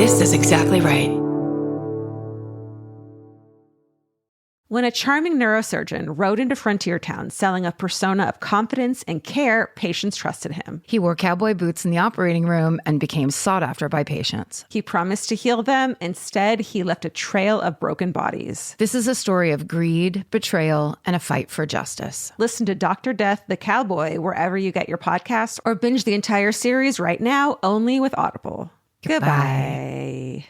This is exactly right. When a charming neurosurgeon rode into Frontier Town selling a persona of confidence and care, patients trusted him. He wore cowboy boots in the operating room and became sought after by patients. He promised to heal them. Instead, he left a trail of broken bodies. This is a story of greed, betrayal, and a fight for justice. Listen to Dr. Death, the Cowboy, wherever you get your podcasts, or binge the entire series right now, only with Audible. Goodbye.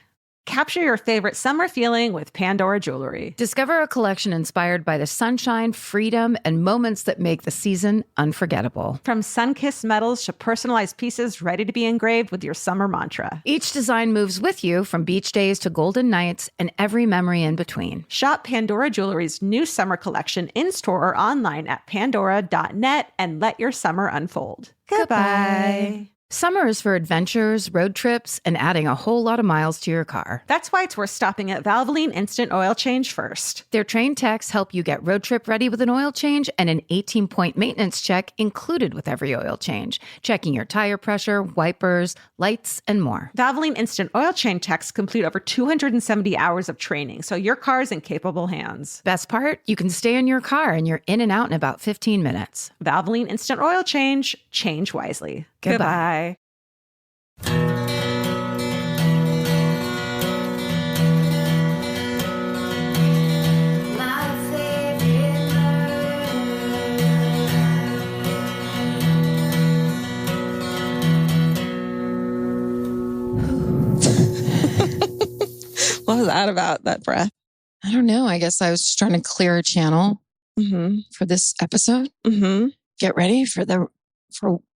Capture your favorite summer feeling with Pandora Jewelry. Discover a collection inspired by the sunshine, freedom, and moments that make the season unforgettable. From sun-kissed metals to personalized pieces ready to be engraved with your summer mantra. Each design moves with you from beach days to golden nights and every memory in between. Shop Pandora Jewelry's new summer collection in-store or online at pandora.net and let your summer unfold. Goodbye. Summer is for adventures, road trips, and adding a whole lot of miles to your car. That's why it's worth stopping at Valvoline Instant Oil Change first. Their trained techs help you get road trip ready with an oil change and an 18-point maintenance check included with every oil change, checking your tire pressure, wipers, lights, and more. Valvoline Instant Oil Change techs complete over 270 hours of training, so your car's in capable hands. Best part? You can stay in your car and you're in and out in about 15 minutes. Valvoline Instant Oil Change. Change wisely. Goodbye. What was that about, that breath? I don't know. I guess I was just trying to clear a channel for this episode. Get ready for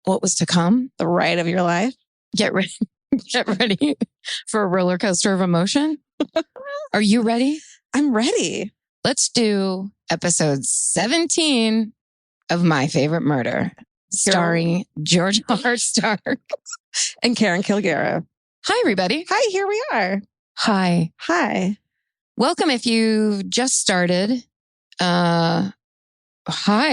what was to come. The ride of your life. Get ready for a roller coaster of emotion. Are you ready? I'm ready. Let's do episode 17 of My Favorite Murder, starring George R. Stark and Karen Kilgariff. Hi, everybody. Hi, here we are. Hi. Hi. Welcome if you just started. Hi,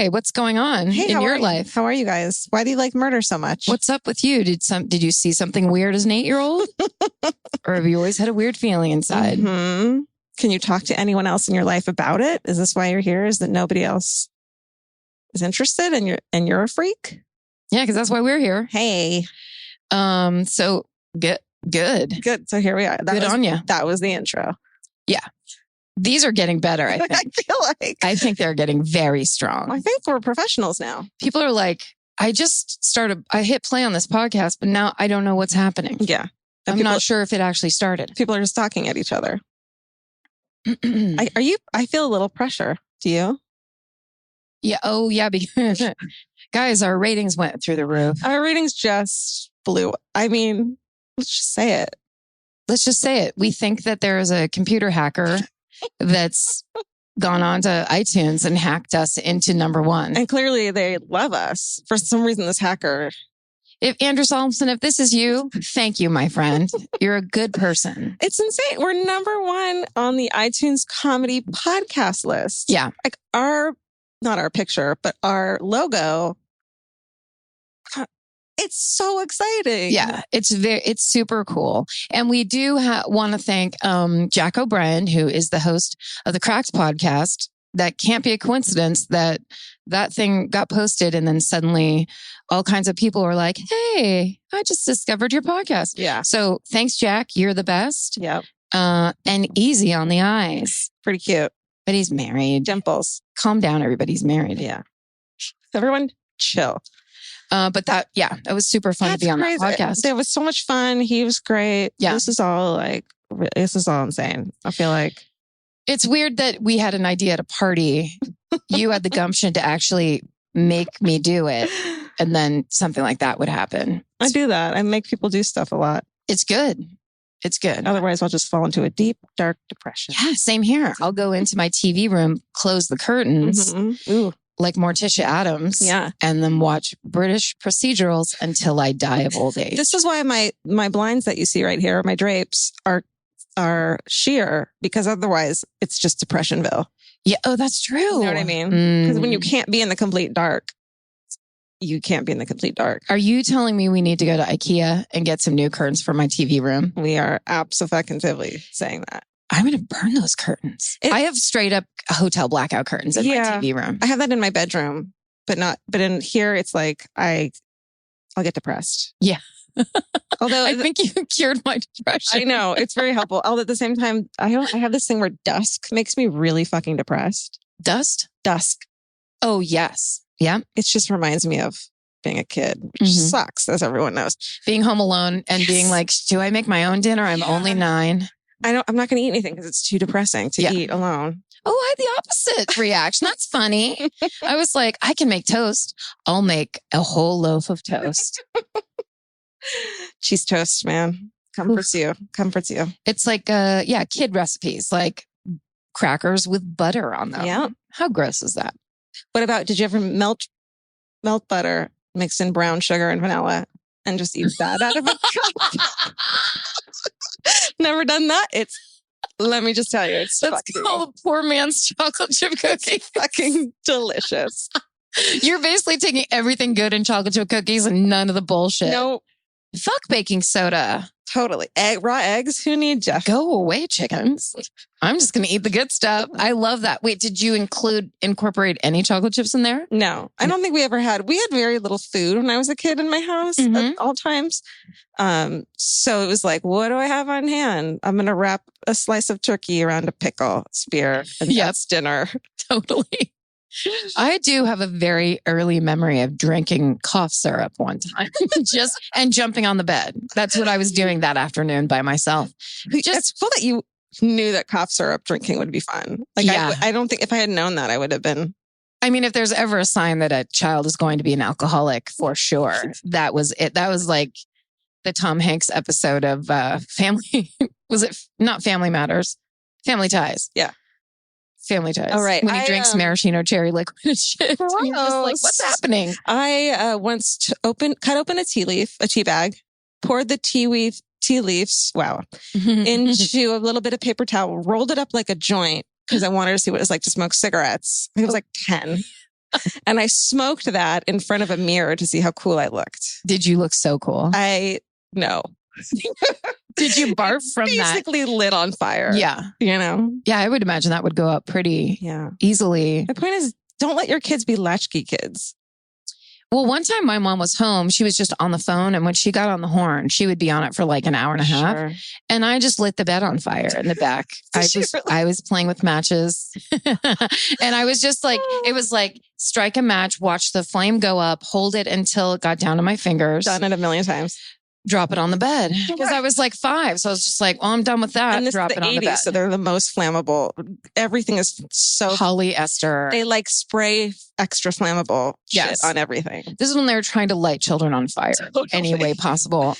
what's going on in your life? How are you guys? Why do you like murder so much? What's up with you? Did you see something weird as an 8-year-old? Or have you always had a weird feeling inside? Can you talk to anyone else in your life about it? Is this why you're here? Is that nobody else is interested and you're a freak? Yeah, because that's why we're here. Hey. So good. So here we are. Good on you. That was the intro. Yeah. These are getting better, I think. I think they're getting very strong. I think we're professionals now. People are like, I hit play on this podcast, but now I don't know what's happening. Yeah. I'm not sure if it actually started. People are just talking at each other. I feel a little pressure. Do you? Yeah. Oh, yeah. Because guys, our ratings went through the roof. Our ratings just blew. I mean, let's just say it. We think that there is a computer hacker that's gone on to iTunes and hacked us into number 1. And clearly they love us. For some reason, this hacker. If Andrew Solomson, if this is you, thank you, my friend. You're a good person. It's insane. We're number 1 on the iTunes comedy podcast list. Yeah. Like not our picture, but our logo. It's so exciting. Yeah, it's super cool. And we do want to thank Jack O'Brien, who is the host of the Cracks podcast. That can't be a coincidence that thing got posted and then suddenly all kinds of people were like, hey, I just discovered your podcast. Yeah. So thanks, Jack. You're the best. Yep. And easy on the eyes. Pretty cute. But he's married. Dimples. Calm down, everybody. He's married. Yeah. Everyone chill. But that was super fun to be on that podcast. It was so much fun. He was great. Yeah. This is all insane. I feel like it's weird that we had an idea at a party. You had the gumption to actually make me do it. And then something like that would happen. I do that. I make people do stuff a lot. It's good. Otherwise, I'll just fall into a deep, dark depression. Yeah, same here. I'll go into my TV room, close the curtains. Ooh. Like Morticia Adams. Yeah. And then watch British procedurals until I die of old age. This is why my blinds that you see right here, my drapes, are sheer, because otherwise it's just Depressionville. Yeah. Oh, that's true. You know what I mean? Because when you can't be in the complete dark, you can't be in the complete dark. Are you telling me we need to go to IKEA and get some new curtains for my TV room? We are abso-fucking-tively saying that. I'm going to burn those curtains. I have straight up hotel blackout curtains in my TV room. I have that in my bedroom, but in here, it's like I'll get depressed. Yeah. Although I think you cured my depression. I know it's very helpful. Although at the same time, I have this thing where dusk makes me really fucking depressed. Dusk. Oh, yes. Yeah. It just reminds me of being a kid, which sucks, as everyone knows. Being home alone and being like, do I make my own dinner? I'm only 9. I'm not going to eat anything because it's too depressing to eat alone. Oh, I had the opposite reaction. That's funny. I was like, I can make toast. I'll make a whole loaf of toast. Cheese toast, man. Comforts you. It's like, kid recipes, like crackers with butter on them. Yeah. How gross is that? What about, did you ever melt butter, mix in brown sugar and vanilla, and just eat that out of a cup? Never done that? Let me just tell you, That's called poor man's chocolate chip cookie. Fucking delicious. You're basically taking everything good in chocolate chip cookies and none of the bullshit. No. Fuck baking soda. Totally. raw eggs? Who needs Jeff? Go away, chickens. I'm just going to eat the good stuff. I love that. Wait, did you incorporate any chocolate chips in there? No, I don't think we ever had. We had very little food when I was a kid in my house at all times. So it was like, what do I have on hand? I'm going to wrap a slice of turkey around a pickle, spear, and that's dinner. Totally. I do have a very early memory of drinking cough syrup one time, and jumping on the bed. That's what I was doing that afternoon by myself. It's cool that you knew that cough syrup drinking would be fun. Like, I don't think if I had known that, I would have been. I mean, if there's ever a sign that a child is going to be an alcoholic, for sure, that was it. That was like the Tom Hanks episode of Family. Was it not Family Matters? Family Ties. Yeah. Family Ties. All right. When he drinks maraschino cherry liquid and shit. And you're just like, what's happening? I once cut open a tea bag, poured the tea leaves, into a little bit of paper towel, rolled it up like a joint because I wanted to see what it was like to smoke cigarettes. I think it was like 10. And I smoked that in front of a mirror to see how cool I looked. Did you look so cool? No. Did you barf from that? Basically lit on fire. Yeah. You know? Yeah, I would imagine that would go up pretty easily. The point is, don't let your kids be latchkey kids. Well, one time my mom was home. She was just on the phone. And when she got on the horn, she would be on it for like an hour and a half. Sure. And I just lit the bed on fire in the back. I was playing with matches. And I was just like, it was like, strike a match, watch the flame go up, hold it until it got down to my fingers. Done it a million times. Drop it on the bed. Because I was like 5. So I was just like, well, I'm done with that. And this Drop is it the on the 80s, bed. so they're the most flammable. Everything is so polyester. They like spray extra flammable shit on everything. This is when they were trying to light children on fire any way possible.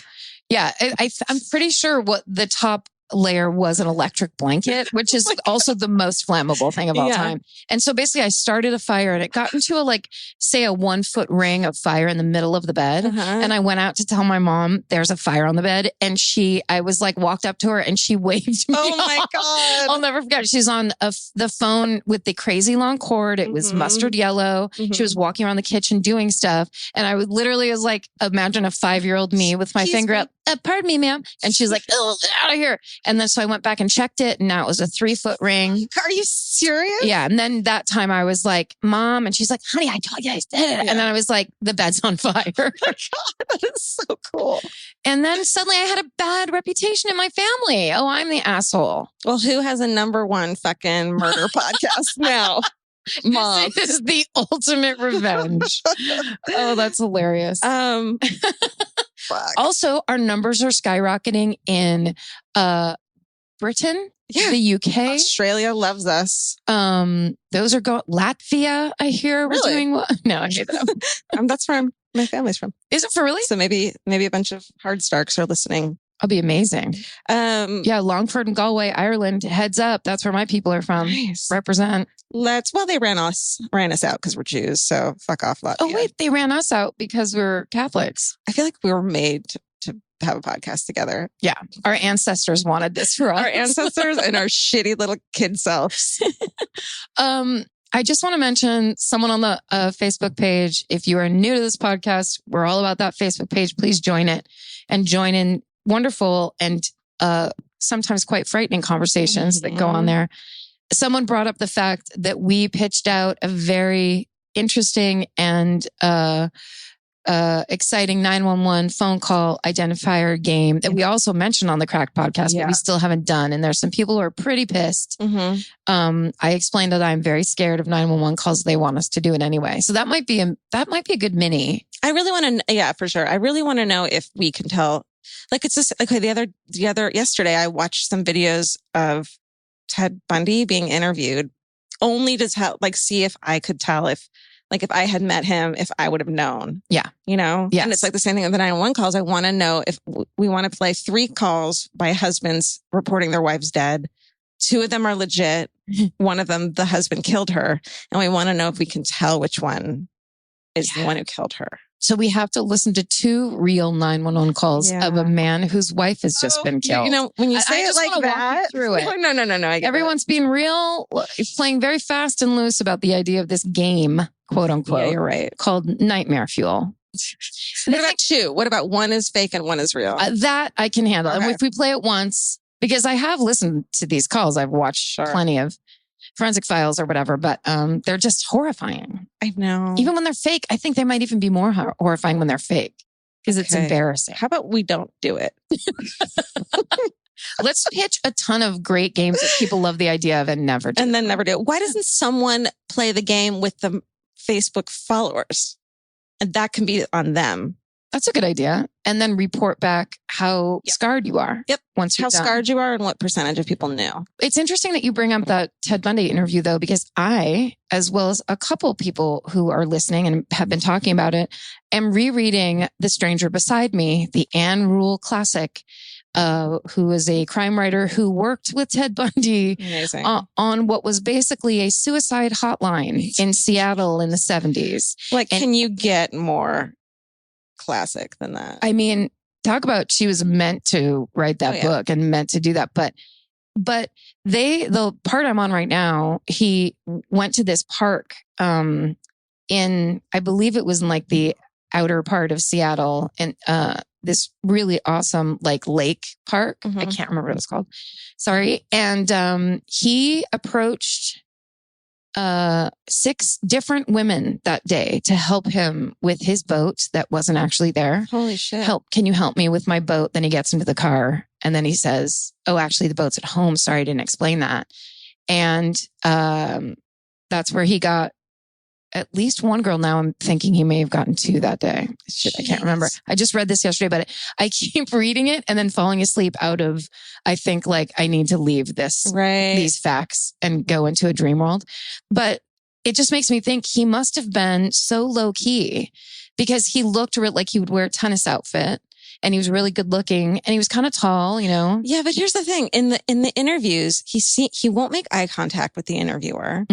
Yeah. I'm pretty sure what the top layer was an electric blanket, which is also the most flammable thing of all time. And so basically I started a fire and it got into a 1 foot ring of fire in the middle of the bed. And I went out to tell my mom there's a fire on the bed. And I was walked up to her and she waved me. Oh my God. I'll never forget. She's on the phone with the crazy long cord. It was mustard yellow. She was walking around the kitchen doing stuff. And I literally was like, imagine a 5-year-old me with my finger up. Pardon me, ma'am. And she's like, oh, get out of here. And then so I went back and checked it. And now it was a 3-foot ring. Are you serious? Yeah. And then that time I was like, Mom. And she's like, honey, I told you I did it. And then I was like, the bed's on fire. Oh my God, that is so cool. And then suddenly I had a bad reputation in my family. Oh, I'm the asshole. Well, who has a #1 fucking murder podcast now? Mom. This is the ultimate revenge. Oh, that's hilarious. Also, our numbers are skyrocketing in Britain, the UK. Australia loves us. Those are going. Latvia, I hear we're doing well. No, I hate them. That's where my family's from. Is it for really? So maybe a bunch of hard Starks are listening. I'll be amazing. Longford and Galway, Ireland. Heads up. That's where my people are from. Nice. Represent. They ran us out because we're Jews. So fuck off, Latvia. Oh wait, they ran us out because we're Catholics. I feel like we were made to have a podcast together. Yeah. Our ancestors wanted this for us. Our ancestors and our shitty little kid selves. I just want to mention someone on the Facebook page. If you are new to this podcast, we're all about that Facebook page. Please join it and join in wonderful and sometimes quite frightening conversations that go on there. Someone brought up the fact that we pitched out a very interesting and exciting 911 phone call identifier game that we also mentioned on the Cracked podcast, but we still haven't done. And there's some people who are pretty pissed. I explained that I'm very scared of 911 calls. They want us to do it anyway. So that might be a good mini. I really want to, yeah, for sure. I really want to know if we can tell, like, it's just, okay, yesterday I watched some videos of Ted Bundy being interviewed only to tell, like, see if I could tell if I had met him, if I would have known. Yeah. You know? Yes. And it's like the same thing with the 911 calls. I want to know if we want to play 3 calls by husbands reporting their wives dead. 2 of them are legit. One of them, the husband killed her. And we want to know if we can tell which one is the one who killed her. So we have to listen to 2 real 911 calls of a man whose wife has just been killed. You know, when you say it like that, through it. No. Everyone's being real, playing very fast and loose about the idea of this game, quote unquote. Yeah, you're right. Called Nightmare Fuel. What about 2? What about 1 is fake and 1 is real? That I can handle. Okay. And if we play it once, because I have listened to these calls, I've watched plenty of Forensic Files or whatever, but they're just horrifying. I know. Even when they're fake, I think they might even be more horrifying when they're fake because it's embarrassing. How about we don't do it? Let's pitch a ton of great games that people love the idea of and never do. And then never do it. Why doesn't someone play the game with the Facebook followers? And that can be on them. That's a good idea. And then report back how scarred you are. Yep. Once you're how done. scarred you are and what percentage of people knew. It's interesting that you bring up that Ted Bundy interview, though, because I, as well as a couple people who are listening and have been talking about it, am rereading The Stranger Beside Me, the Anne Rule classic, who is a crime writer who worked with Ted Bundy on what was basically a suicide hotline in Seattle in the 70s. Like, can you get more classic than that? I mean, talk about she was meant to write that book and meant to do that. But the part I'm on right now, he went to this park in, I believe it was in like the outer part of Seattle, and this really awesome like lake park. I can't remember what it's called. Sorry. And he approached 6 different women that day to help him with his boat that wasn't actually there. Holy shit. Can you help me with my boat? Then he gets into the car and then he says, oh, actually the boat's at home. Sorry, I didn't explain that. And that's where he got at least 1 girl. Now I'm thinking he may have gotten 2 that day. Shit, I can't remember. I just read this yesterday, but I keep reading it and then falling asleep out of, I think like I need to leave these facts and go into a dream world. But it just makes me think he must have been so low key because he looked like he would wear a tennis outfit. And he was really good looking and he was kind of tall, you know? Yeah, but here's the thing. In the interviews, he won't make eye contact with the interviewer.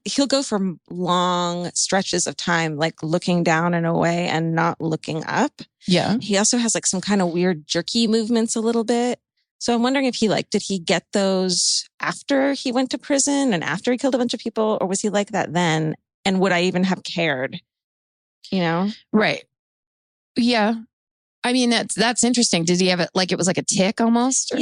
He'll go for long stretches of time, like looking down and away and not looking up. Yeah. He also has like some kind of weird jerky movements a little bit. So I'm wondering if did he get those after he went to prison and after he killed a bunch of people, or was he like that then? And would I even have cared? You know? Right. Yeah. I mean, that's interesting. Did he have it like it was like a tick almost or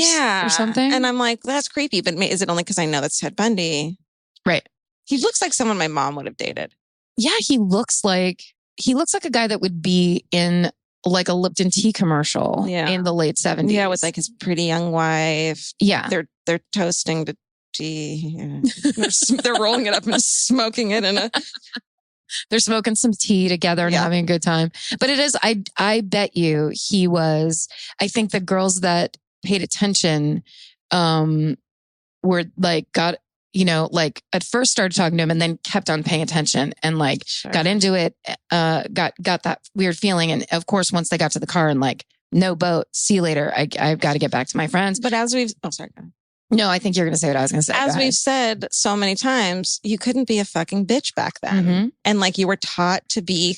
something? And I'm like, that's creepy. But is it only because I know that's Ted Bundy? Right. He looks like someone my mom would have dated. Yeah, he looks like a guy that would be in like a Lipton tea commercial in the late 70s. Yeah, with like his pretty young wife. Yeah. They're toasting the tea. Yeah. They're rolling it up and smoking it in a... They're smoking some tea together and having a good time. But it is, I bet you he was, I think the girls that paid attention, were like, got at first started talking to him and then kept on paying attention and like got into it, got that weird feeling. And of course, once they got to the car and like, no boat, see you later. I've got to get back to my friends. But as we've, sorry. No, I think you're going to say what I was going to say. As we've said so many times, you couldn't be a fucking bitch back then. And like you were taught to be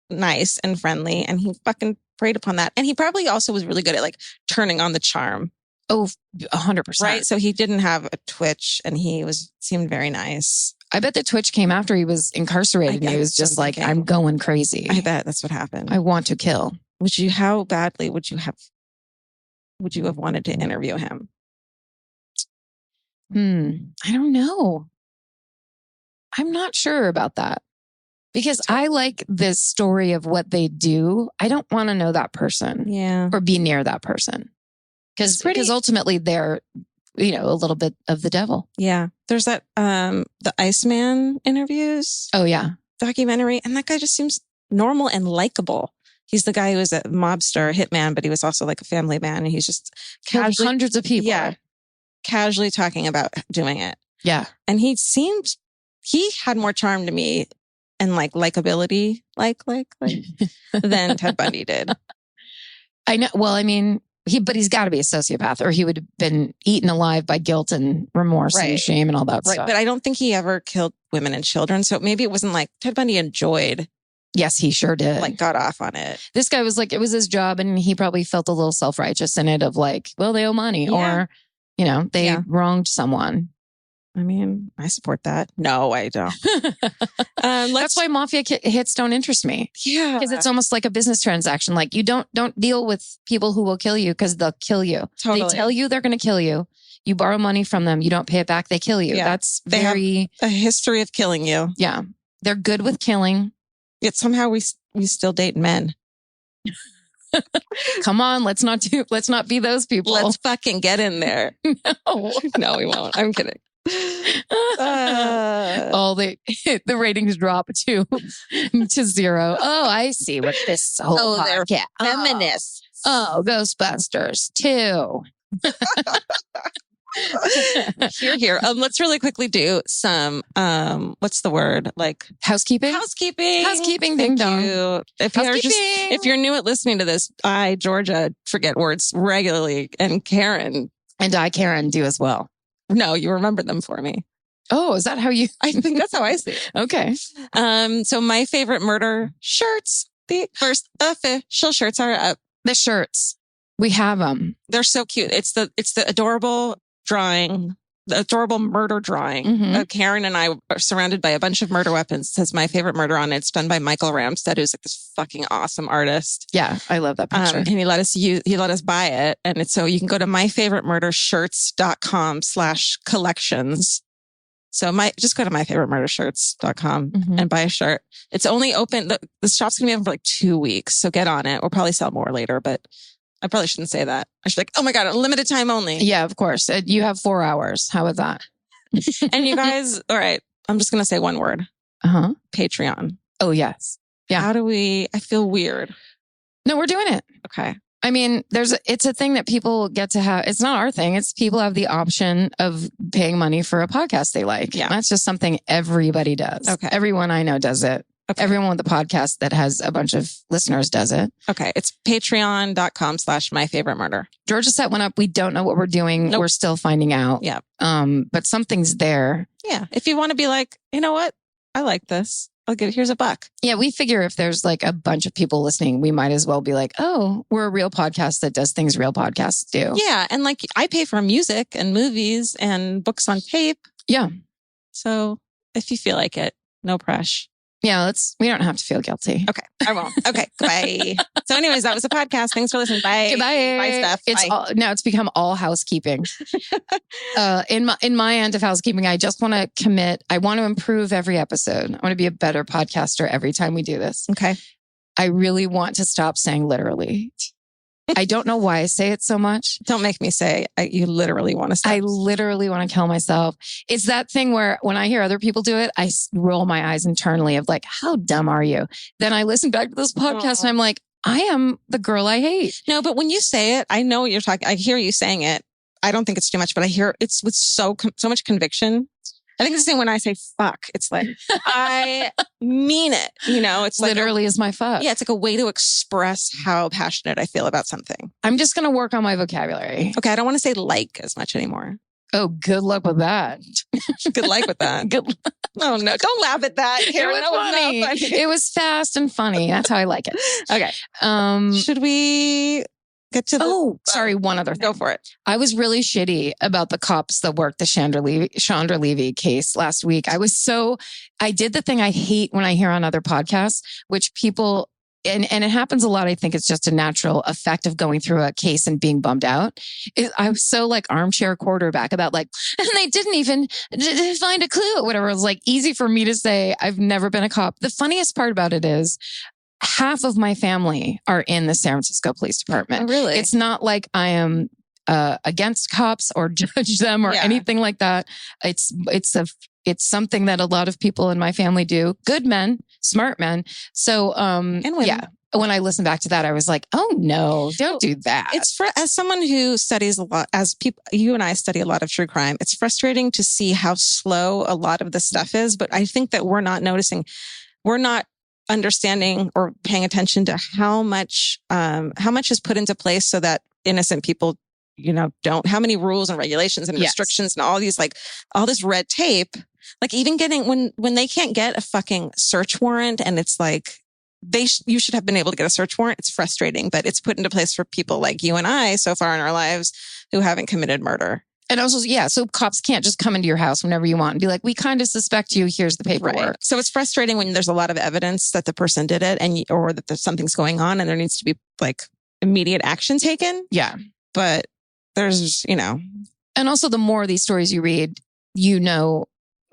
nice and friendly, and he fucking preyed upon that. And he probably also was really good at like turning on the charm. Oh, 100%. Right. So he didn't have a twitch and he seemed very nice. I bet the twitch came after he was incarcerated and he was just like, I'm going crazy. I bet that's what happened. I want to kill. How badly would you have wanted to interview him? I don't know. I'm not sure about that. Because I like this story of what they do. I don't want to know that person. Yeah. Or be near that person. Because ultimately they're, a little bit of the devil. Yeah. There's that, the Iceman interviews. Oh, yeah. Documentary. And that guy just seems normal and likable. He's the guy who was a mobster, hitman, but he was also like a family man. And he's just casually. Hundreds of people. Yeah. Casually talking about doing it. Yeah. And he had more charm to me and like likability, than Ted Bundy did. I know. Well, I mean, he's got to be a sociopath, or he would have been eaten alive by guilt and remorse and shame and all that stuff. But I don't think he ever killed women and children. So maybe it wasn't like Ted Bundy enjoyed. Yes, he sure did. Like got off on it. This guy was like, it was his job, and he probably felt a little self-righteous in it of like, well, they owe money, or they wronged someone. I mean, I support that. No, I don't. That's why mafia hits don't interest me. Yeah. Because it's almost like a business transaction. Like you don't deal with people who will kill you because they'll kill you. Totally. They tell you they're going to kill you. You borrow money from them. You don't pay it back. They kill you. Yeah. They have a history of killing you. Yeah. They're good with killing. Yet somehow we still date men. Come on, let's not be those people. Let's fucking get in there. No, we won't. I'm kidding. The ratings drop to 0. Oh, I see what this whole they're podcast. feminists. Oh, Ghostbusters 2. Here. Let's really quickly do some, what's the word? Like housekeeping. Ding dong. If you're new at listening to this, I, Georgia, forget words regularly, and Karen. And I, Karen, do as well. No, you remember them for me. Oh, is that how you? I think that's how I see it. Okay. So my favorite murder shirts, the first official shirts are up. The shirts. We have them. They're so cute. It's the adorable drawing, the adorable murder drawing of Karen and I are surrounded by a bunch of murder weapons. It says my favorite murder on it. It's done by Michael Ramstead, who's like this fucking awesome artist. Yeah, I love that picture. And he let us buy it. And so you can go to myfavoritemurdershirts.com/collections. So just go to myfavoritemurdershirts.com and buy a shirt. It's only open. The shop's going to be open for like 2 weeks. So get on it. We'll probably sell more later, but I probably shouldn't say that. I should be like, oh my God, a limited time only. Yeah, of course. You have 4 hours. How is that? And you guys, all right, I'm just going to say one word. Patreon. Oh, yes. Yeah. I feel weird. No, we're doing it. Okay. I mean, it's a thing that people get to have. It's not our thing. It's people have the option of paying money for a podcast they like. Yeah. That's just something everybody does. Okay. Everyone I know does it. Okay. Everyone with a podcast that has a bunch of listeners does it. Okay. It's patreon.com/myfavoritemurder. Georgia set one up. We don't know what we're doing. Nope. We're still finding out. Yeah. But something's there. Yeah. If you want to be like, you know what? I like this. Here's $1. Yeah. We figure if there's like a bunch of people listening, we might as well be like, oh, we're a real podcast that does things real podcasts do. Yeah. And like I pay for music and movies and books on tape. Yeah. So if you feel like it, no pressure. Yeah, we don't have to feel guilty. Okay, I won't. Okay, goodbye. So anyways, that was a podcast. Thanks for listening. Bye. Goodbye. Bye, Steph. Now it's become all housekeeping. In my end of housekeeping, I just want to commit. I want to improve every episode. I want to be a better podcaster every time we do this. Okay. I really want to stop saying literally. I don't know why I say it so much. Don't make me say you literally want to stop. I literally want to kill myself. It's that thing where when I hear other people do it, I roll my eyes internally of like, how dumb are you? Then I listen back to this podcast and I'm like, I am the girl I hate. No, but when you say it, I know what you're talking. I hear you saying it. I don't think it's too much, but I hear it's with so much conviction. I think it's the same when I say fuck. It's like, I mean it. It's like literally is my fuck. Yeah, it's like a way to express how passionate I feel about something. I'm just going to work on my vocabulary. Okay, I don't want to say like as much anymore. Oh, good luck with that. Good luck with that. Oh, no. Don't laugh at that, Karen. It was funny. It was fast and funny. That's how I like it. Okay. Should we get to sorry. One other thing. Go for it. I was really shitty about the cops that worked the Chandra Levy case last week. I did the thing I hate when I hear on other podcasts, which people, and it happens a lot. I think it's just a natural effect of going through a case and being bummed out. I was so like armchair quarterback about like, and they didn't even find a clue or whatever. It was like easy for me to say, I've never been a cop. The funniest part about it is half of my family are in the San Francisco Police Department. Oh, really? It's not like I am against cops or judge them or anything like that. It's something that a lot of people in my family do. Good men, smart men. So, and women. yeah. When I listened back to that, I was like, oh no, don't do that. It's as someone who studies a lot, as people, you and I study a lot of true crime. It's frustrating to see how slow a lot of the stuff is, but I think that we're not understanding or paying attention to how much is put into place so that innocent people, don't, how many rules and regulations and restrictions and all this red tape, like even getting when they can't get a fucking search warrant and it's like, you should have been able to get a search warrant. It's frustrating, but it's put into place for people like you and I so far in our lives who haven't committed murder. And also, so cops can't just come into your house whenever you want and be like, we kind of suspect you. Here's the paperwork. Right. So it's frustrating when there's a lot of evidence that the person did it or that there's something's going on and there needs to be like immediate action taken. Yeah. But there's, And also the more of these stories you read,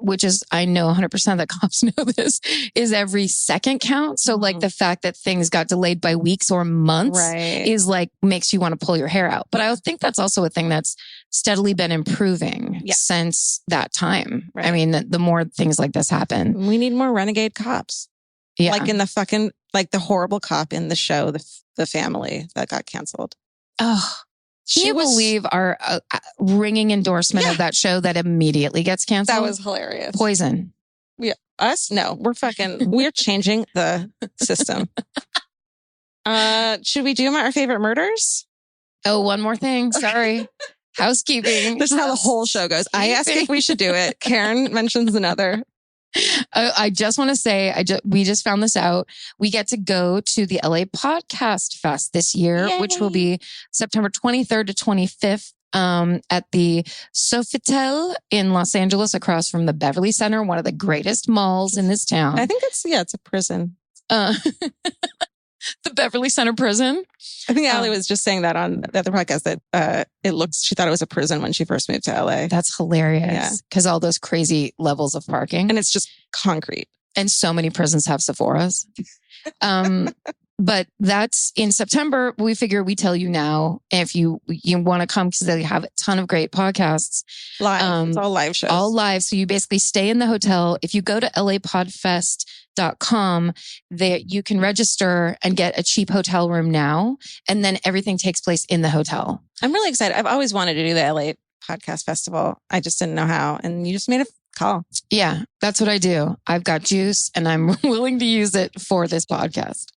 which is, I know 100% that cops know this, is every second count. So like the fact that things got delayed by weeks or months is like, makes you want to pull your hair out. But I think that's also a thing that's steadily been improving since that time. Right. I mean, the more things like this happen. We need more renegade cops. Yeah. Like in the fucking, like the horrible cop in the show, the Family that got canceled. Oh, can you believe our ringing endorsement of that show that immediately gets canceled? That was hilarious. Poison. Yeah. Us? No, we're changing the system. Should we do our favorite murders? Oh, one more thing. Sorry. Housekeeping. This is how the whole show goes. I ask if we should do it. Karen mentions another. I just want to say, we just found this out. We get to go to the LA Podcast Fest this year, which will be September 23rd to 25th at the Sofitel in Los Angeles, across from the Beverly Center, one of the greatest malls in this town. I think it's a prison. The Beverly Center prison. I think Allie was just saying that on the other podcast that she thought it was a prison when she first moved to LA. That's hilarious. Because all those crazy levels of parking. And it's just concrete. And so many prisons have Sephoras. But that's in September. We figure we tell you now if you want to come, because they have a ton of great podcasts. Live. It's all live shows. All live. So you basically stay in the hotel. If you go to lapodfest.com, there you can register and get a cheap hotel room now. And then everything takes place in the hotel. I'm really excited. I've always wanted to do the LA Podcast Festival. I just didn't know how. And you just made a call. Yeah, that's what I do. I've got juice and I'm willing to use it for this podcast.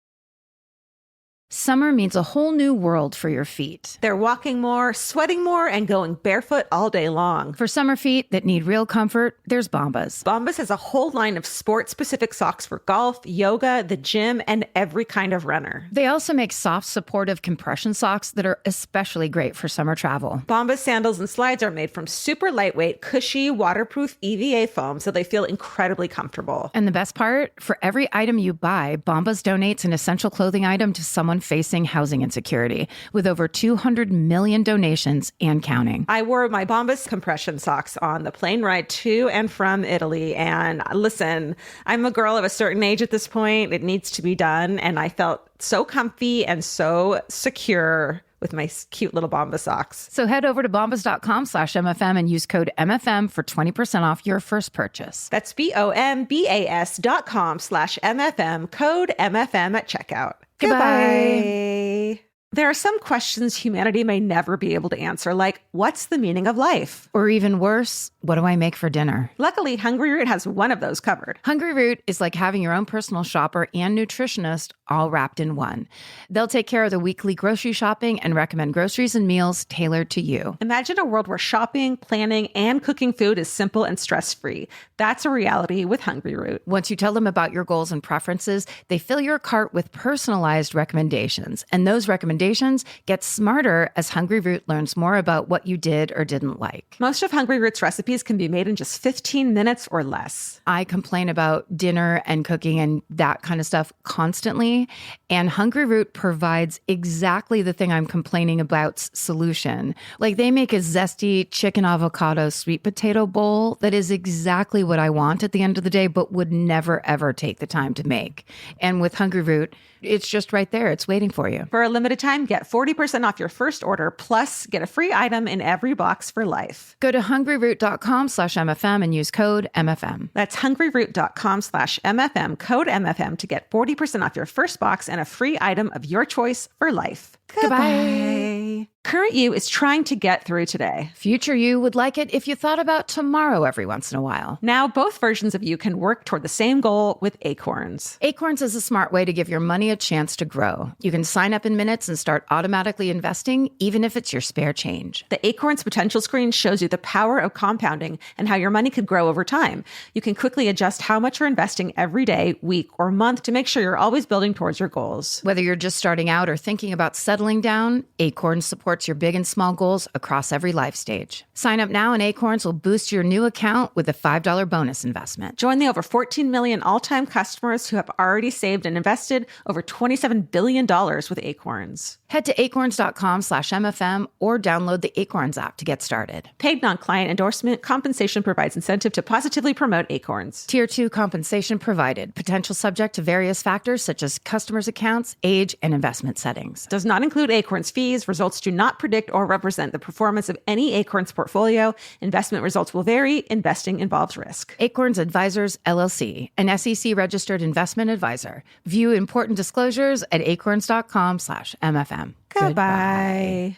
Summer means a whole new world for your feet. They're walking more, sweating more, and going barefoot all day long. For summer feet that need real comfort, there's Bombas. Bombas has a whole line of sport-specific socks for golf, yoga, the gym, and every kind of runner. They also make soft, supportive compression socks that are especially great for summer travel. Bombas sandals and slides are made from super lightweight, cushy, waterproof EVA foam, so they feel incredibly comfortable. And the best part? For every item you buy, Bombas donates an essential clothing item to someone facing housing insecurity, with over 200 million donations and counting. I wore my Bombas compression socks on the plane ride to and from Italy. And listen, I'm a girl of a certain age at this point. It needs to be done. And I felt so comfy and so secure with my cute little Bombas socks. So head over to bombas.com/MFM and use code MFM for 20% off your first purchase. That's BOMBAS.com/MFM, code MFM at checkout. Goodbye. There are some questions humanity may never be able to answer, like, what's the meaning of life? Or even worse, what do I make for dinner? Luckily, Hungry Root has one of those covered. Hungry Root is like having your own personal shopper and nutritionist all wrapped in one. They'll take care of the weekly grocery shopping and recommend groceries and meals tailored to you. Imagine a world where shopping, planning, and cooking food is simple and stress-free. That's a reality with Hungry Root. Once you tell them about your goals and preferences, they fill your cart with personalized recommendations. And those recommendations get smarter as Hungry Root learns more about what you did or didn't like. Most of Hungry Root's recipes can be made in just 15 minutes or less. I complain about dinner and cooking and that kind of stuff constantly. And Hungry Root provides exactly the thing I'm complaining about's solution. Like they make a zesty chicken avocado sweet potato bowl that is exactly what I want at the end of the day, but would never, ever take the time to make. And with Hungry Root, it's just right there. It's waiting for you. For a limited time, get 40% off your first order, plus get a free item in every box for life. Go to hungryroot.com/MFM and use code MFM. That's hungryroot.com/MFM, code MFM to get 40% off your first box and a free item of your choice for life. Goodbye. Current you is trying to get through today. Future you would like it if you thought about tomorrow every once in a while. Now, both versions of you can work toward the same goal with Acorns. Acorns is a smart way to give your money a chance to grow. You can sign up in minutes and start automatically investing, even if it's your spare change. The Acorns potential screen shows you the power of compounding and how your money could grow over time. You can quickly adjust how much you're investing every day, week, or month to make sure you're always building towards your goals. Whether you're just starting out or thinking about settling down, Acorns supports your big and small goals across every life stage. Sign up now and Acorns will boost your new account with a $5 bonus investment. Join the over 14 million all-time customers who have already saved and invested over $27 billion with Acorns. Head to acorns.com/MFM or download the Acorns app to get started. Paid non-client endorsement. Compensation provides incentive to positively promote Acorns. Tier 2 compensation provided. Potential subject to various factors such as customers' accounts, age, and investment settings. Does not include Acorns fees. Results do not predict or represent the performance of any Acorns portfolio. Investment results will vary. Investing involves risk. Acorns Advisors, LLC, an SEC-registered investment advisor. View important disclosures at acorns.com/MFM. Goodbye.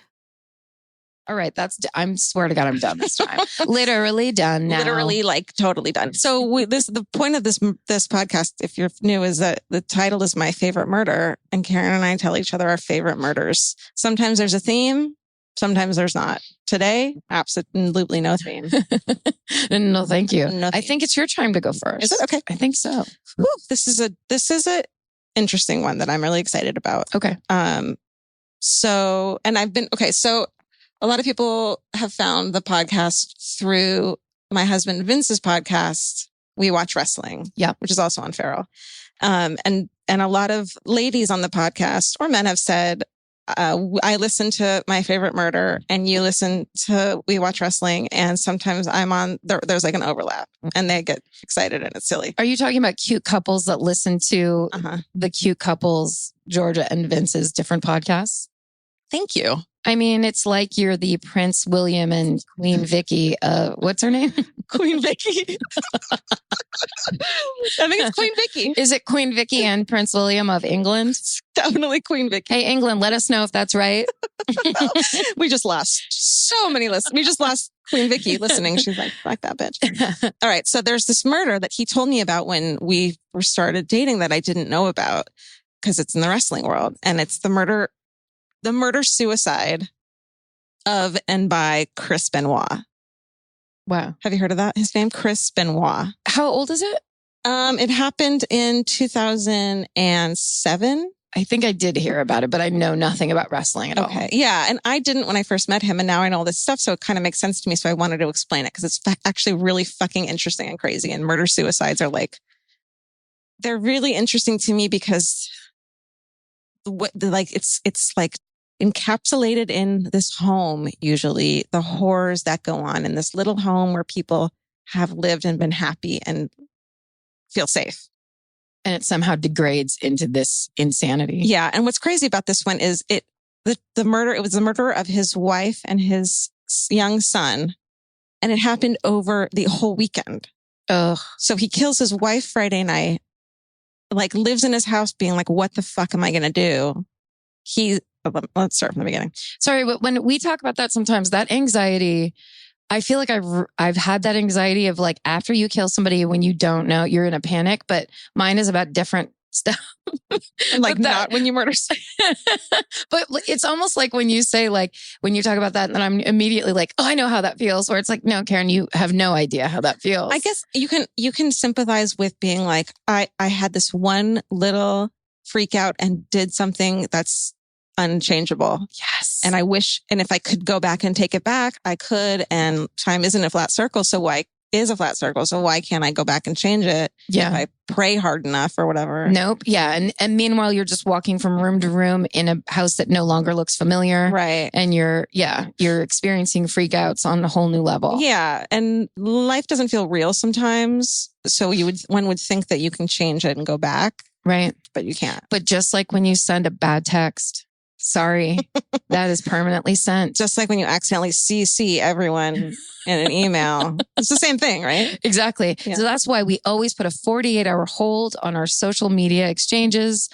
All right, I swear to God, I'm done this time. Literally done now. Literally, like totally done. So the point of this podcast, if you're new, is that the title is My Favorite Murder, and Karen and I tell each other our favorite murders. Sometimes there's a theme, sometimes there's not. Today, absolutely no theme. No, thank you. No, I think it's your time to go first. Is it? Okay. I think so. Whew, this is a interesting one that I'm really excited about. Okay. So a lot of people have found the podcast through my husband Vince's podcast, We Watch Wrestling. Yeah. Which is also on Feral. And a lot of ladies on the podcast or men have said, I listen to My Favorite Murder and you listen to We Watch Wrestling. And sometimes I'm on, there's like an overlap and they get excited and it's silly. Are you talking about cute couples that listen to the Cute Couples, Georgia and Vince's different podcasts? Thank you. I mean, it's like you're the Prince William and Queen Vicky. What's her name? Queen Vicky. I think it's Queen Vicky. Is it Queen Vicky and Prince William of England? Definitely Queen Vicky. Hey, England, let us know if that's right. We just lost so many listeners. We just lost Queen Vicky listening. She's like, fuck that bitch. All right. So there's this murder that he told me about when we first started dating that I didn't know about because it's in the wrestling world. And it's the murder-suicide of and by Chris Benoit. Wow. Have you heard of that? His name, Chris Benoit. How old is it? It happened in 2007. I think I did hear about it, but I know nothing about wrestling at all. Okay. Yeah. And I didn't when I first met him, and now I know all this stuff. So it kind of makes sense to me. So I wanted to explain it because it's actually really fucking interesting and crazy. And murder-suicides are they're really interesting to me because it's like encapsulated in this home, usually the horrors that go on in this little home where people have lived and been happy and feel safe. And it somehow degrades into this insanity. Yeah. And what's crazy about this one is it was the murder of his wife and his young son. And it happened over the whole weekend. Ugh. So he kills his wife Friday night, lives in his house being like, what the fuck am I going to do? Let's start from the beginning. Sorry, but when we talk about that sometimes, that anxiety, I feel like I've had that anxiety of after you kill somebody when you don't know, you're in a panic, but mine is about different Stop. And like not when you murder. But it's almost like when you say like, when you talk about that, and then I'm immediately like, oh, I know how that feels. Or it's like, no, Karen, you have no idea how that feels. I guess you can sympathize with being like, I had this one little freak out and did something that's unchangeable. Yes. And I wish, and if I could go back and take it back, I could. And time isn't a flat circle. So why can't I go back and change it? Yeah. If I pray hard enough or whatever. Nope. Yeah. And meanwhile, you're just walking from room to room in a house that no longer looks familiar. Right. And you're experiencing freakouts on a whole new level. Yeah. And life doesn't feel real sometimes. So one would think that you can change it and go back. Right. But you can't. But just like when you send a bad text, sorry, that is permanently sent. Just like when you accidentally CC everyone in an email. It's the same thing, right? Exactly. Yeah. So that's why we always put a 48-hour hold on our social media exchanges.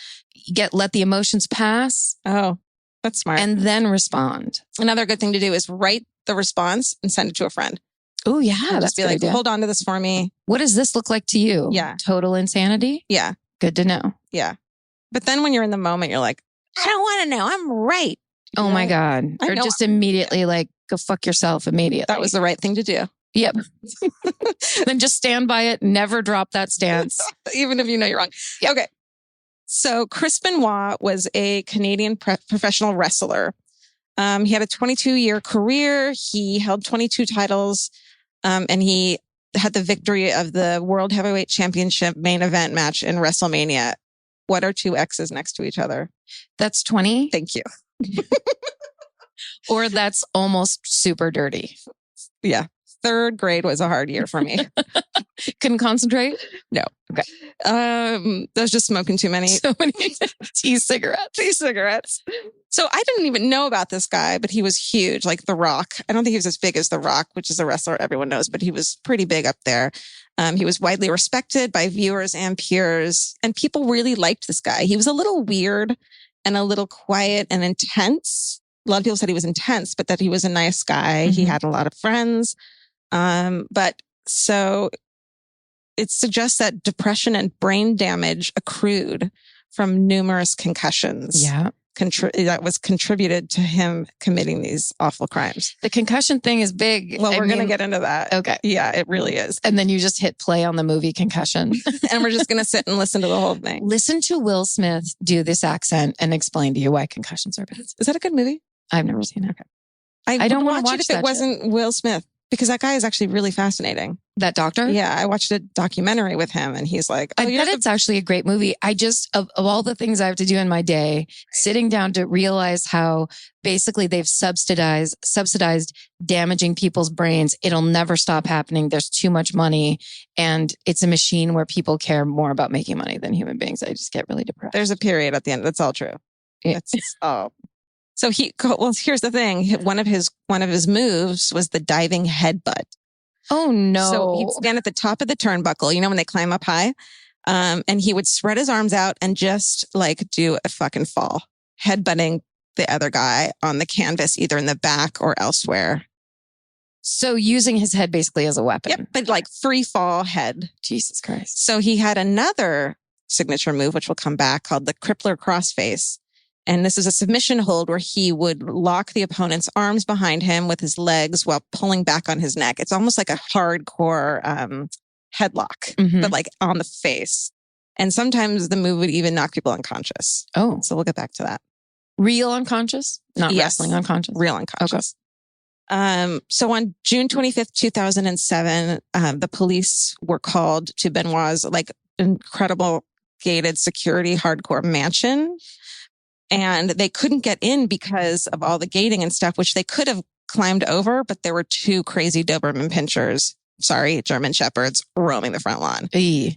Let the emotions pass. Oh, that's smart. And then respond. Another good thing to do is write the response and send it to a friend. Oh, yeah. And just be like, hold on to this for me. What does this look like to you? Yeah. Total insanity? Yeah. Good to know. Yeah. But then when you're in the moment, you're like, I don't want to know. I'm right. Oh my God. Or just immediately like, go fuck yourself immediately. That was the right thing to do. Yep. Then just stand by it. Never drop that stance. Even if you know you're wrong. Yeah. Okay. So Chris Benoit was a Canadian professional wrestler. He had a 22-year career. He held 22 titles. And he had the victory of the World Heavyweight Championship main event match in WrestleMania. What are two X's next to each other? That's 20. Thank you. Or that's almost super dirty. Yeah. Third grade was a hard year for me. Couldn't concentrate? No. Okay. I was just smoking too many. So many cigarettes. So I didn't even know about this guy, but he was huge, like The Rock. I don't think he was as big as The Rock, which is a wrestler everyone knows, but he was pretty big up there. He was widely respected by viewers and peers, and people really liked this guy. He was a little weird and a little quiet and intense. A lot of people said he was intense, but that he was a nice guy. Mm-hmm. He had a lot of friends. But so it suggests that depression and brain damage accrued from numerous concussions. Yeah. That was contributed to him committing these awful crimes. The concussion thing is big. Well, we're going to get into that. Okay. Yeah, it really is. And then you just hit play on the movie Concussion. And we're just going to sit and listen to the whole thing. Listen to Will Smith do this accent and explain to you why concussions are bad. Is that a good movie? I've never seen it. Okay. I don't want to watch it if it wasn't Will Smith. Because that guy is actually really fascinating. That doctor? Yeah, I watched a documentary with him and he's like, I bet it's actually a great movie. I just, of all the things I have to do in my day, sitting down to realize how basically they've subsidized damaging people's brains. It'll never stop happening. There's too much money and it's a machine where people care more about making money than human beings. I just get really depressed. There's a period at the end. That's all true. Yeah. So here's the thing. One of his moves was the diving headbutt. Oh no. So he'd stand at the top of the turnbuckle, you know, when they climb up high. And he would spread his arms out and just like do a fucking fall, headbutting the other guy on the canvas, either in the back or elsewhere. So using his head basically as a weapon. Yep. But like free fall head. Jesus Christ. So he had another signature move, which will come back, called the crippler crossface. And this is a submission hold where he would lock the opponent's arms behind him with his legs while pulling back on his neck. It's almost like a hardcore headlock, but like on the face. And sometimes the move would even knock people unconscious. Oh. So we'll get back to that. Real unconscious? Not wrestling unconscious? Real unconscious. Okay. So on June 25th, 2007, the police were called to Benoit's like incredible gated security hardcore mansion. And they couldn't get in because of all the gating and stuff, which they could have climbed over, but there were two crazy Doberman pinchers, German Shepherds, roaming the front lawn.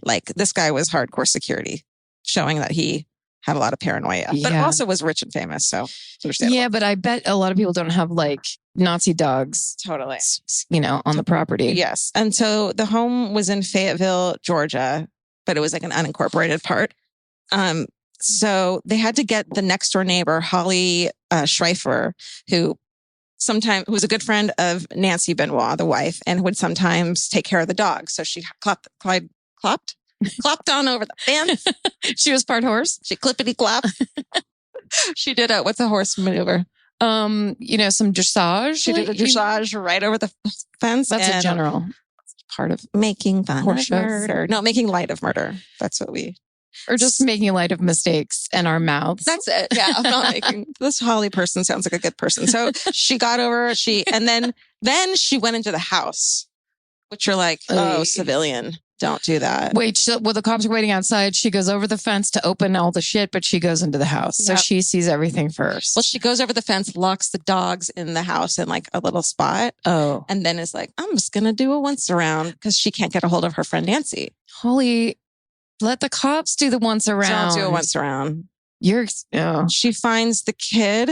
Like this guy was hardcore security, showing that he had a lot of paranoia, but also was rich and famous. So understandable. Yeah, but I bet a lot of people don't have like Nazi dogs, totally, you know, on the property. Yes. And so the home was in Fayetteville, Georgia, but it was like an unincorporated part. So they had to get the next door neighbor, Holly Schreifer, who was a good friend of Nancy Benoit, the wife, and would sometimes take care of the dog. So she clopped? clopped on over the fence. She was part horse. She clippity clop. She did what's a horse maneuver? Some dressage. She did a dressage right over the fence. That's a general part of making fun horse of shows. murder. No, making light of murder. That's what we... Or just making light of mistakes and our mouths. That's it. Yeah, I'm not making... This Holly person sounds like a good person. So she got over, and then she went into the house, which you're like, oh, civilian. Don't do that. Wait, the cops are waiting outside. She goes over the fence to open all the shit, but she goes into the house. Yep. So she sees everything first. Well, she goes over the fence, locks the dogs in the house in like a little spot. Oh. And then is like, I'm just going to do a once around because she can't get a hold of her friend Nancy. Holly, let the cops do the once around. Don't do a once around. Oh. She finds the kid,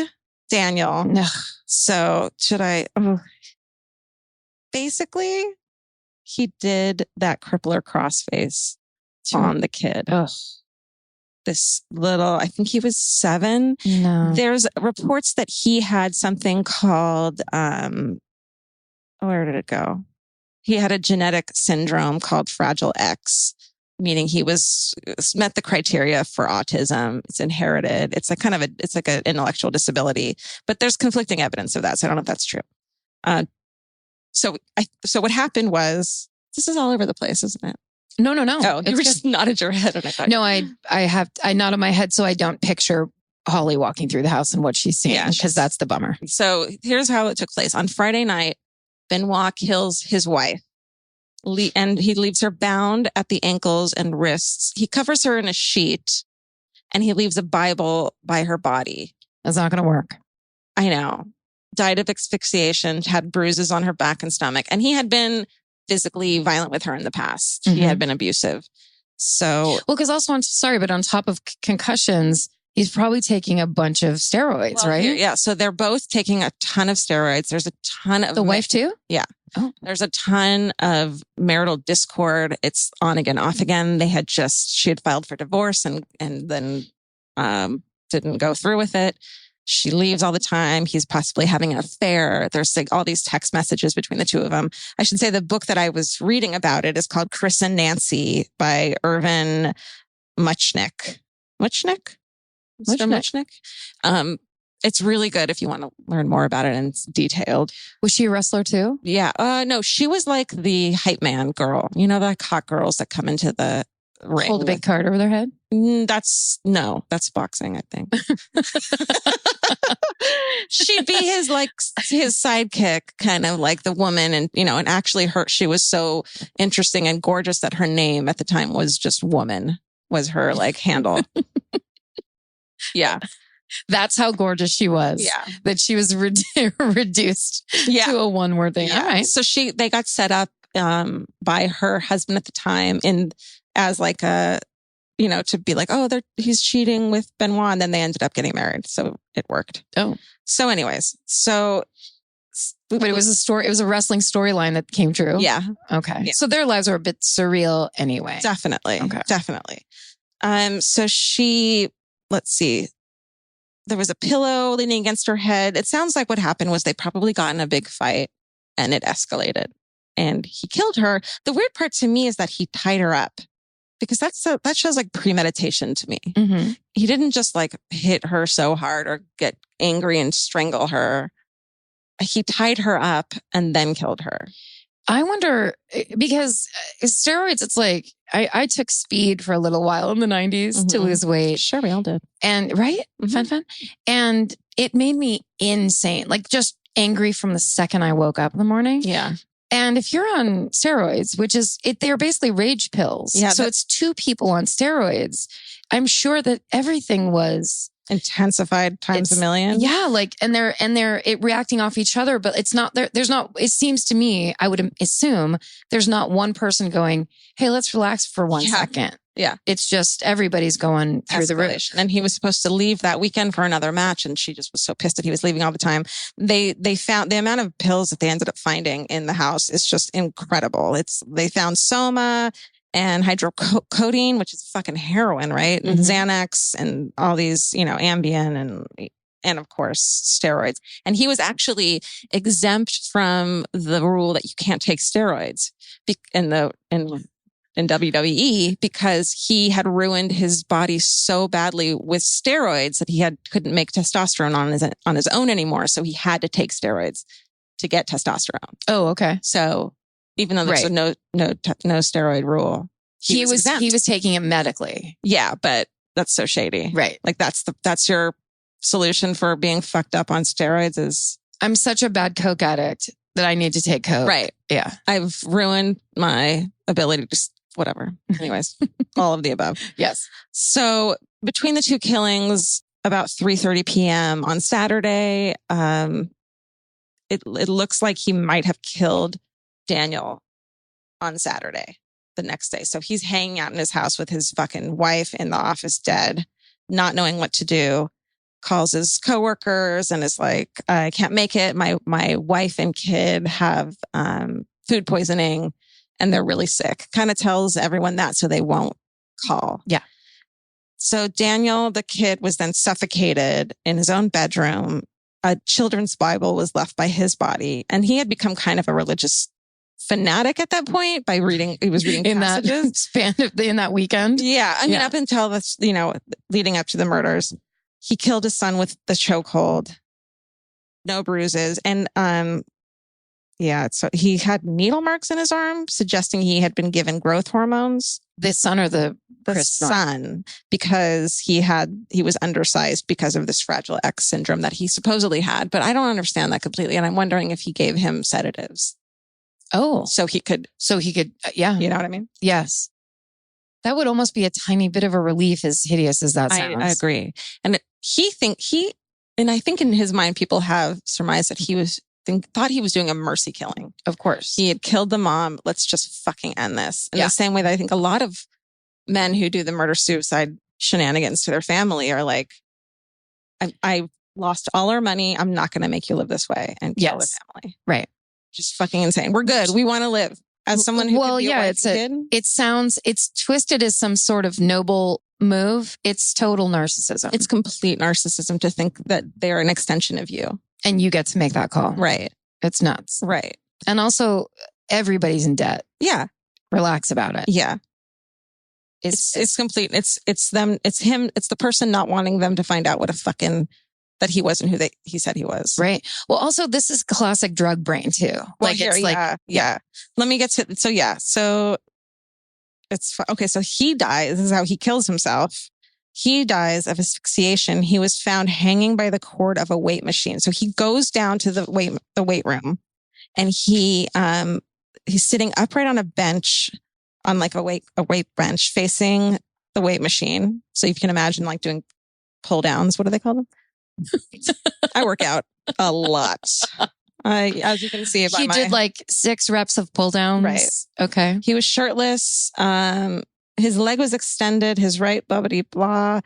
Daniel. No. So should I... Basically... He did that crippler crossface on the kid. Ugh. This little, I think he was 7. No. There's reports that he had something called, where did it go? He had a genetic syndrome called Fragile X, meaning he met the criteria for autism. It's inherited. It's like an intellectual disability, but there's conflicting evidence of that. So I don't know if that's true. So what happened was, this is all over the place, isn't it? No. Oh, you were just nodded your head. And I thought, no, I nodded my head so I don't picture Holly walking through the house and what she's seeing, because that's the bummer. So here's how it took place. On Friday night, Benoit kills his wife and he leaves her bound at the ankles and wrists. He covers her in a sheet and he leaves a Bible by her body. That's not going to work. I know. Died of asphyxiation, had bruises on her back and stomach. And he had been physically violent with her in the past. Mm-hmm. He had been abusive. So, well, because also but on top of concussions, he's probably taking a bunch of steroids, right? Yeah. So they're both taking a ton of steroids. There's a ton of... The wife too? Yeah. Oh. There's a ton of marital discord. It's on again, off again. She had filed for divorce and then didn't go through with it. She leaves all the time. He's possibly having an affair. There's like all these text messages between the two of them. I should say the book that I was reading about it is called Chris and Nancy by Irvin Muchnick. Muchnick? It's really good if you want to learn more about it, and it's detailed. Was she a wrestler too? Yeah. No, she was like the hype man girl. You know, the hot girls that come into the ring. Hold a big card over their head? That's boxing, I think. She'd be his sidekick, kind of like the woman. And, and actually she was so interesting and gorgeous that her name at the time was just woman, was her like handle. Yeah. That's how gorgeous she was. Yeah. That she was reduced to a one-word thing. Yeah. All right. So they got set up by her husband at the time as like a, to be like, oh, he's cheating with Benoit. And then they ended up getting married. So it worked. Oh. So anyways, but it was a story. It was a wrestling storyline that came true. Yeah. Okay. Yeah. So their lives are a bit surreal anyway. Definitely. Okay. Definitely. So let's see. There was a pillow leaning against her head. It sounds like what happened was they probably got in a big fight and it escalated and he killed her. The weird part to me is that he tied her up, because that shows like premeditation to me. Mm-hmm. He didn't just like hit her so hard or get angry and strangle her. He tied her up and then killed her. I wonder, because steroids, it's like, I took speed for a little while in the 90s to lose weight. Sure, we all did. And right? Mm-hmm. Fun. And it made me insane, like just angry from the second I woke up in the morning. Yeah. And if you're on steroids, which is, they're basically rage pills. Yeah. So it's 2 people on steroids. I'm sure that everything was intensified times a million. Yeah. Like, and they're reacting off each other, but it's not, there's not, it seems to me, I would assume there's not one person going, hey, let's relax for 1 second. Yeah. It's just everybody's going through the roof. And he was supposed to leave that weekend for another match. And she just was so pissed that he was leaving all the time. They found the amount of pills that they ended up finding in the house is just incredible. They found Soma and hydrocodone, which is fucking heroin, right? And Xanax and all these, Ambien and of course steroids. And he was actually exempt from the rule that you can't take steroids in in WWE because he had ruined his body so badly with steroids that he couldn't make testosterone on his own anymore. So he had to take steroids to get testosterone. Oh, okay. So even though there's no steroid rule, he was taking it medically. Yeah, but that's so shady. Right. Like that's your solution for being fucked up on steroids is I'm such a bad Coke addict that I need to take Coke. Right. Yeah. I've ruined my ability to just whatever. Anyways, all of the above. Yes. So between the two killings, about 3:30 p.m. on Saturday, it looks like he might have killed Daniel on Saturday, the next day. So he's hanging out in his house with his fucking wife in the office dead, not knowing what to do. Calls his coworkers and is like, I can't make it. My wife and kid have food poisoning and they're really sick. Kind of tells everyone that so they won't call. Yeah. So Daniel, the kid, was then suffocated in his own bedroom. A children's Bible was left by his body. And he had become kind of a religious fanatic at that point by reading. He was reading in passages. That span in that weekend. Yeah. I mean, up until this, leading up to the murders. He killed his son with the chokehold, no bruises. And, so he had needle marks in his arm, suggesting he had been given growth hormones. The son or the son, because he was undersized because of this Fragile X syndrome that he supposedly had. But I don't understand that completely. And I'm wondering if he gave him sedatives. Oh, so he could, yeah. You know what I mean? Yes. That would almost be a tiny bit of a relief, as hideous as that sounds. I agree. And I think in his mind, people have surmised that he thought he was doing a mercy killing. Of course. He had killed the mom. Let's just fucking end this. In the same way that I think a lot of men who do the murder-suicide shenanigans to their family are like, I lost all our money. I'm not going to make you live this way and kill the family. Right. Just fucking insane. We're good. We want to live. As someone who it's twisted as some sort of noble move. It's total narcissism. It's complete narcissism to think that they're an extension of you. And you get to make that call. Right. It's nuts. Right. And also everybody's in debt. Yeah. Relax about it. Yeah. It's complete. It's them. It's him. It's the person not wanting them to find out that he wasn't who he said he was. Right. Well, also this is classic drug brain too. Let me get to, so it's okay. So he dies. This is how he kills himself. He dies of asphyxiation. He was found hanging by the cord of a weight machine. So he goes down to the weight room and he's sitting upright on a bench on like a weight bench facing the weight machine. So you can imagine like doing pull downs. What do they call them? I work out a lot. As you can see, he did like 6 reps of pull downs. Right. Okay. He was shirtless. His leg was extended. His right blah blah blah.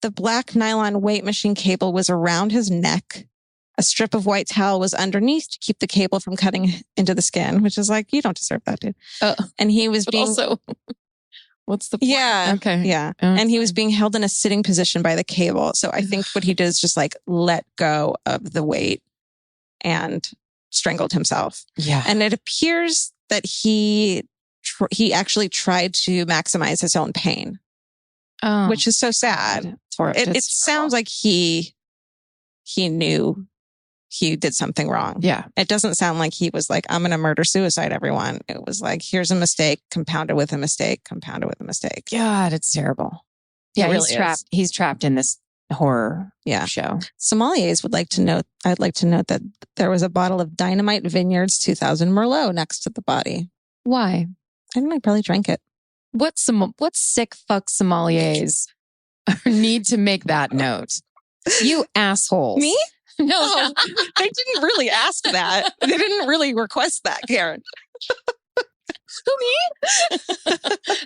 The black nylon weight machine cable was around his neck. A strip of white towel was underneath to keep the cable from cutting into the skin, which is like, you don't deserve that, dude. And he was being also. What's the point? Yeah. Okay. Yeah. And he was being held in a sitting position by the cable. So I think what he did is just like let go of the weight and strangled himself. Yeah. And it appears that he actually tried to maximize his own pain, which is so sad. It sounds like he knew he did something wrong. Yeah. It doesn't sound like he was like, I'm going to murder suicide everyone. It was like, here's a mistake, compounded with a mistake, compounded with a mistake. God, it's terrible. Yeah, it really is. He's trapped in this horror show. Sommeliers I'd like to note that there was a bottle of Dynamite Vineyards 2000 Merlot next to the body. Why? I don't know, I probably drank it. What sick fuck sommeliers need to make that note? You assholes. Me? No, they didn't really ask that. They didn't really request that, Karen. Who, me?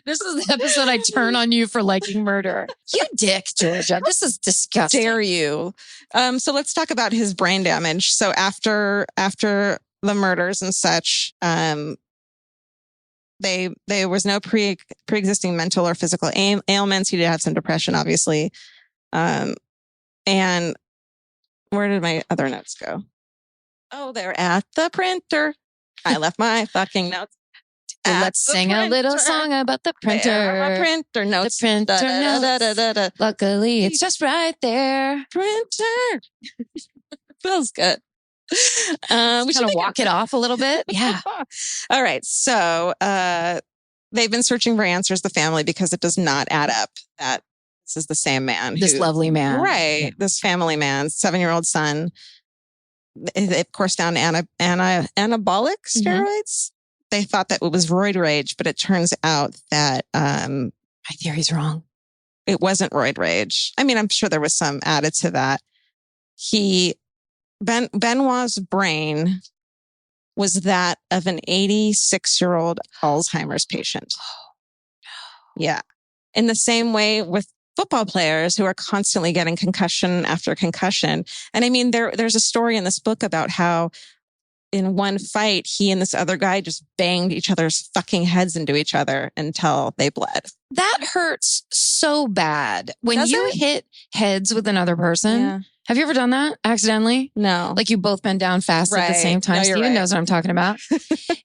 This is the episode I turn on you for liking murder. You dick, Georgia. This is disgusting. Dare you? So let's talk about his brain damage. So after the murders and such, there was no pre-existing mental or physical ailments. He did have some depression, obviously. And where did my other notes go? Oh, they're at the printer. I left my fucking notes. Well, let's sing a little song about the printer. Printer notes. The printer notes. Luckily, it's just right there. Printer. Feels good. We should walk it off a little bit. Yeah. All right. So they've been searching for answers, the family, because it does not add up that this is the same man. This lovely man. Right. Yeah. This family man, 7-year-old son. Of course, down anabolic steroids. They thought that it was roid rage, but it turns out that my theory's wrong. It wasn't roid rage. I mean, I'm sure there was some added to that. Benoit's brain was that of an 86-year-old Alzheimer's patient. Oh, no. Yeah. In the same way with football players who are constantly getting concussion after concussion. And I mean, there's a story in this book about how in one fight, he and this other guy just banged each other's fucking heads into each other until they bled. That hurts so bad. When you hit heads with another person. Yeah. Have you ever done that accidentally? No. Like you both bent down fast at the same time. No, Steven knows what I'm talking about.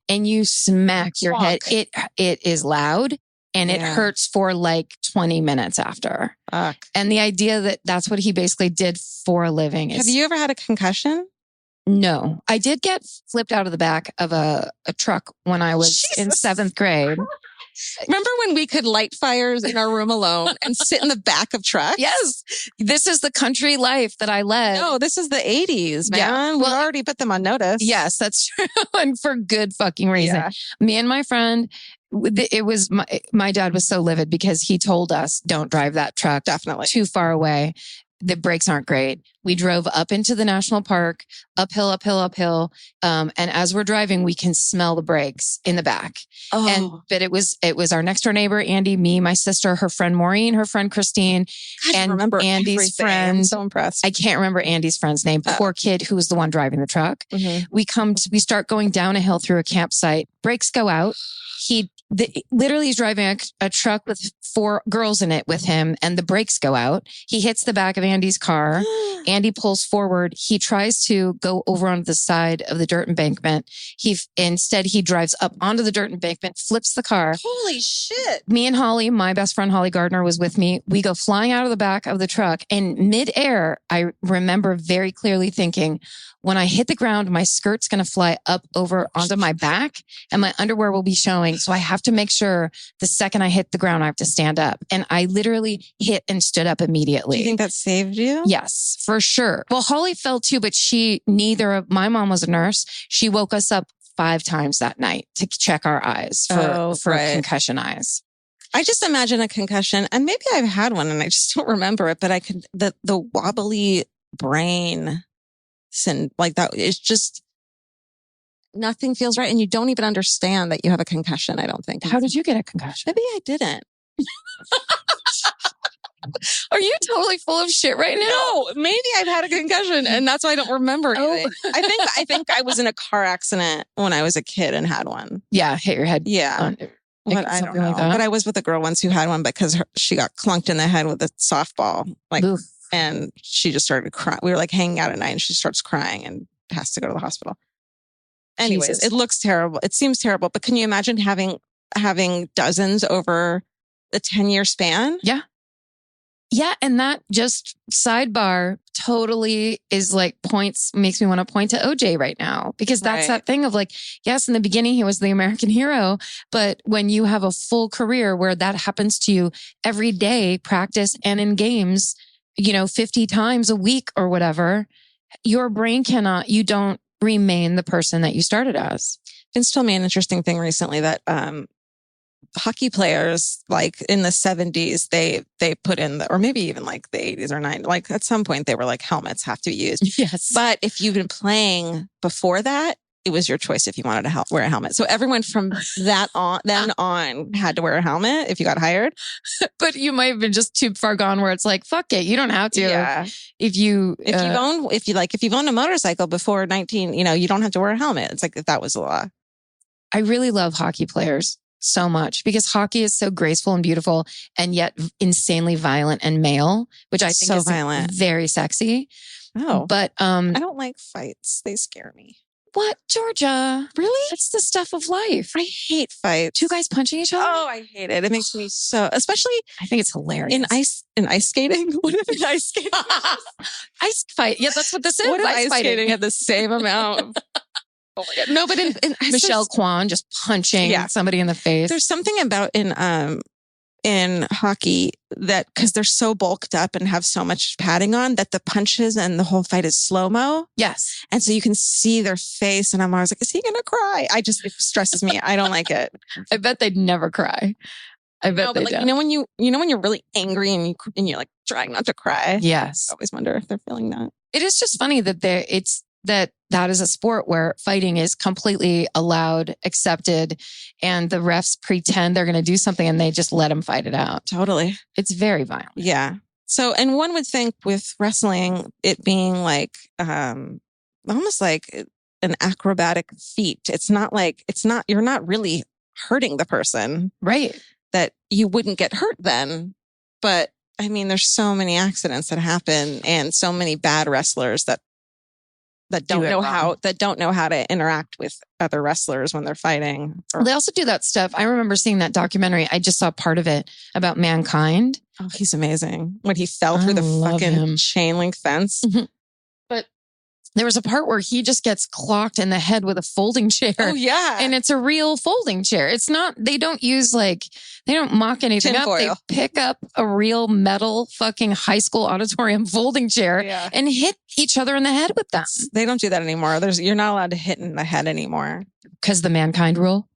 And you smack your head. It is loud and it hurts for like 20 minutes after. Fuck. And the idea that that's what he basically did for a living. Have you ever had a concussion? No. I did get flipped out of the back of a truck when I was in 7th grade. Remember when we could light fires in our room alone and sit in the back of trucks? Yes. This is the country life that I led. No, this is the 80s, man. Yeah. We already put them on notice. Yes, that's true. And for good fucking reason. Yeah. Me and my friend, it was my dad was so livid because he told us, don't drive that truck. Definitely. Too far away. The brakes aren't great. We drove up into the national park, uphill. And as we're driving, we can smell the brakes in the back. Oh. But it was our next door neighbor, Andy, me, my sister, her friend Maureen, her friend Christine, and remember Andy's friend. I'm so impressed. I can't remember Andy's friend's name. Poor kid who was the one driving the truck. Mm-hmm. We start going down a hill through a campsite. Brakes go out. Literally he's driving a truck with 4 girls in it with him and the brakes go out. He hits the back of Andy's car. Andy pulls forward. He tries to go over onto the side of the dirt embankment. Instead he drives up onto the dirt embankment, flips the car. Holy shit. Me and Holly, my best friend Holly Gardner was with me. We go flying out of the back of the truck and midair, I remember very clearly thinking, when I hit the ground, my skirt's going to fly up over onto my back and my underwear will be showing. So I have to make sure the second I hit the ground, I have to stand up. And I literally hit and stood up immediately. Do you think that saved you? Yes, for sure. Well, Holly fell too, but my mom was a nurse. She woke us up 5 times that night to check our eyes for concussion eyes. I just imagine a concussion, and maybe I've had one and I just don't remember it, but the wobbly brain like that is just nothing feels right. And you don't even understand that you have a concussion, I don't think. How did you get a concussion? Maybe I didn't. Are you totally full of shit right now? No, maybe I've had a concussion and that's why I don't remember anything. I think I was in a car accident when I was a kid and had one. Yeah, hit your head. Yeah. But I don't know. Like but I was with a girl once who had one because she got clunked in the head with a softball. Oof. And she just started crying. We were like hanging out at night and she starts crying and has to go to the hospital. Anyways, Jesus. It looks terrible. It seems terrible. But can you imagine having dozens over a 10-year span? Yeah. Yeah. And that just sidebar totally is like makes me want to point to OJ right now, because that's that thing of like, yes, in the beginning, he was the American hero. But when you have a full career where that happens to you every day, practice and in games, 50 times a week or whatever, your brain you don't remain the person that you started as. Vince told me an interesting thing recently that, hockey players, like in the 70s, they put in or maybe even like the 80s or 90s, like at some point they were like helmets have to be used. Yes. But if you've been playing before that, it was your choice if you wanted to wear a helmet. So everyone from then on had to wear a helmet if you got hired. But you might have been just too far gone where it's like, fuck it, you don't have to. Yeah. If you've owned a motorcycle before 19, you don't have to wear a helmet. It's like if that was the law. I really love hockey players so much because hockey is so graceful and beautiful and yet insanely violent and male, which I think is violent. Very sexy. Oh, but I don't like fights. They scare me. What, Georgia? Really? That's the stuff of life. I hate fights. Two guys punching each other? Oh, I hate it. It makes me so, especially I think it's hilarious. in ice skating. What if in ice skating? Ice fight. Yeah, that's what this is. What if ice ice fighting skating had the same amount of oh my God. No, but in Michelle Kwan just punching somebody in the face. There's something about in hockey that because they're so bulked up and have so much padding on that the punches and the whole fight is slow-mo. Yes. And so you can see their face and I'm always like, is he going to cry? It stresses me. I don't like it. I bet they'd never cry. I bet they don't. When you're really angry and you're like trying not to cry. Yes. I always wonder if they're feeling that. It is just funny that that is a sport where fighting is completely allowed, accepted, and the refs pretend they're going to do something and they just let them fight it out. Totally. It's very violent. Yeah. So, and one would think with wrestling, it being like, almost like an acrobatic feat. You're not really hurting the person. Right. That you wouldn't get hurt then. But I mean, there's so many accidents that happen and so many bad wrestlers that don't know how to interact with other wrestlers when they're fighting. They also do that stuff. I remember seeing that documentary. I just saw part of it about Mankind. Oh, he's amazing. When he fell through the fucking chain link fence. Mm-hmm. But there was a part where he just gets clocked in the head with a folding chair. Oh, yeah. And it's a real folding chair. It's not, they don't mock anything up. They pick up a real metal fucking high school auditorium folding chair and hit each other in the head with them. They don't do that anymore. You're not allowed to hit in the head anymore. Because the Mankind rule?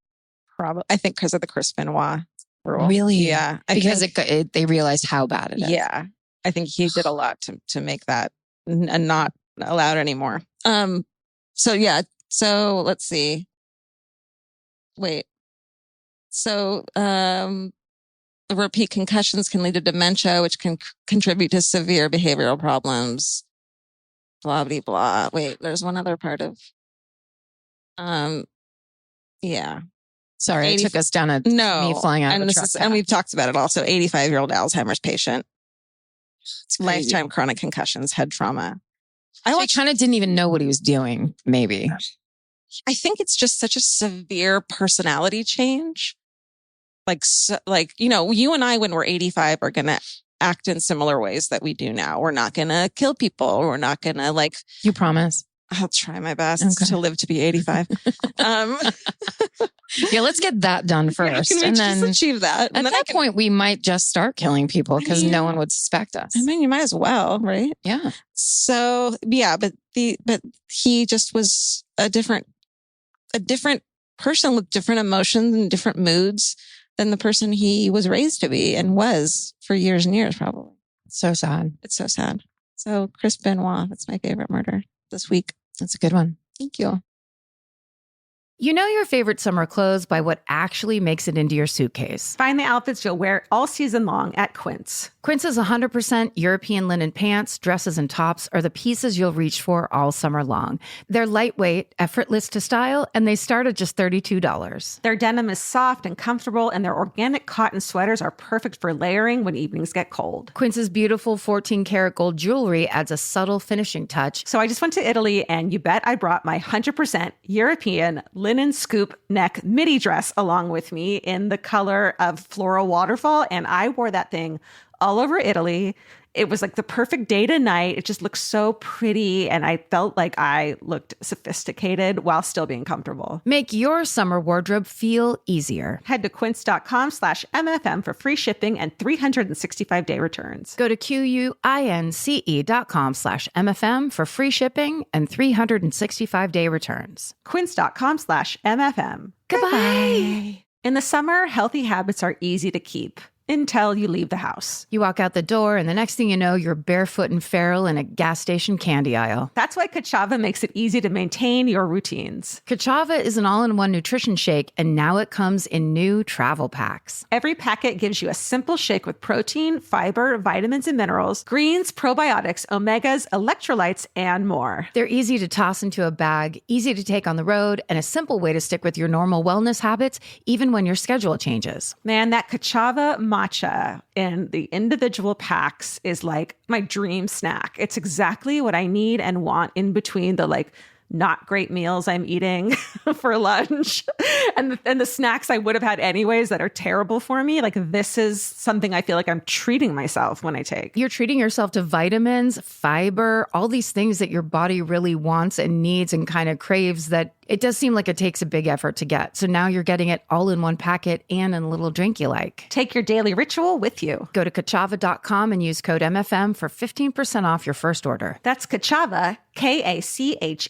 Probably. I think because of the Chris Benoit rule. Really? Yeah. Because they realized how bad it is. Yeah. I think he did a lot to make that not allowed anymore. So let's see. Wait. So repeat concussions can lead to dementia, which can contribute to severe behavioral problems. Blah blah blah. Wait, there's one other part of yeah. Sorry, it took us down me flying out of a truck. And we've talked about it also. 85-year-old Alzheimer's patient. Lifetime chronic concussions, head trauma. I kind of didn't even know what he was doing, maybe. I think it's just such a severe personality change. You and I, when we're 85, are going to act in similar ways that we do now. We're not going to kill people. We're not going to You promise? I'll try my best to live to be 85. Yeah, let's get that done first. And then just achieve that. And at that point, we might just start killing people because no one would suspect us. I mean, you might as well, right? Yeah. So, yeah, but he just was a different person with different emotions and different moods than the person he was raised to be and was for years and years, probably. So sad. It's so sad. So Chris Benoit, that's my favorite murder this week. That's a good one. Thank you. You know your favorite summer clothes by what actually makes it into your suitcase. Find the outfits you'll wear all season long at Quince. Quince's 100% European linen pants, dresses, and tops are the pieces you'll reach for all summer long. They're lightweight, effortless to style, and they start at just $32. Their denim is soft and comfortable, and their organic cotton sweaters are perfect for layering when evenings get cold. Quince's beautiful 14-karat gold jewelry adds a subtle finishing touch. So I just went to Italy, and you bet I brought my 100% European linen scoop neck midi dress along with me in the color of floral waterfall. And I wore that thing all over Italy. It was like the perfect day to night. It just looked so pretty. And I felt like I looked sophisticated while still being comfortable. Make your summer wardrobe feel easier. Head to quince.com/MFM for free shipping and 365-day returns. Go to QUINCE.com/MFM for free shipping and 365-day returns. Quince.com/MFM. Goodbye. In the summer, healthy habits are easy to keep until you leave the house. You walk out the door, and the next thing you know, you're barefoot and feral in a gas station candy aisle. That's why Kachava makes it easy to maintain your routines. Kachava is an all-in-one nutrition shake, and now it comes in new travel packs. Every packet gives you a simple shake with protein, fiber, vitamins and minerals, greens, probiotics, omegas, electrolytes, and more. They're easy to toss into a bag, easy to take on the road, and a simple way to stick with your normal wellness habits, even when your schedule changes. Man, that Kachava matcha in the individual packs is like my dream snack. It's exactly what I need and want in between the not great meals I'm eating for lunch and the snacks I would have had anyways that are terrible for me. Like this is something I feel like I'm treating myself when I take. You're treating yourself to vitamins, fiber, all these things that your body really wants and needs and kind of craves that it does seem like it takes a big effort to get. So now you're getting it all in one packet and in a little drink you like. Take your daily ritual with you. Go to Kachava.com and use code MFM for 15% off your first order. That's Kachava, KACHAVA.com,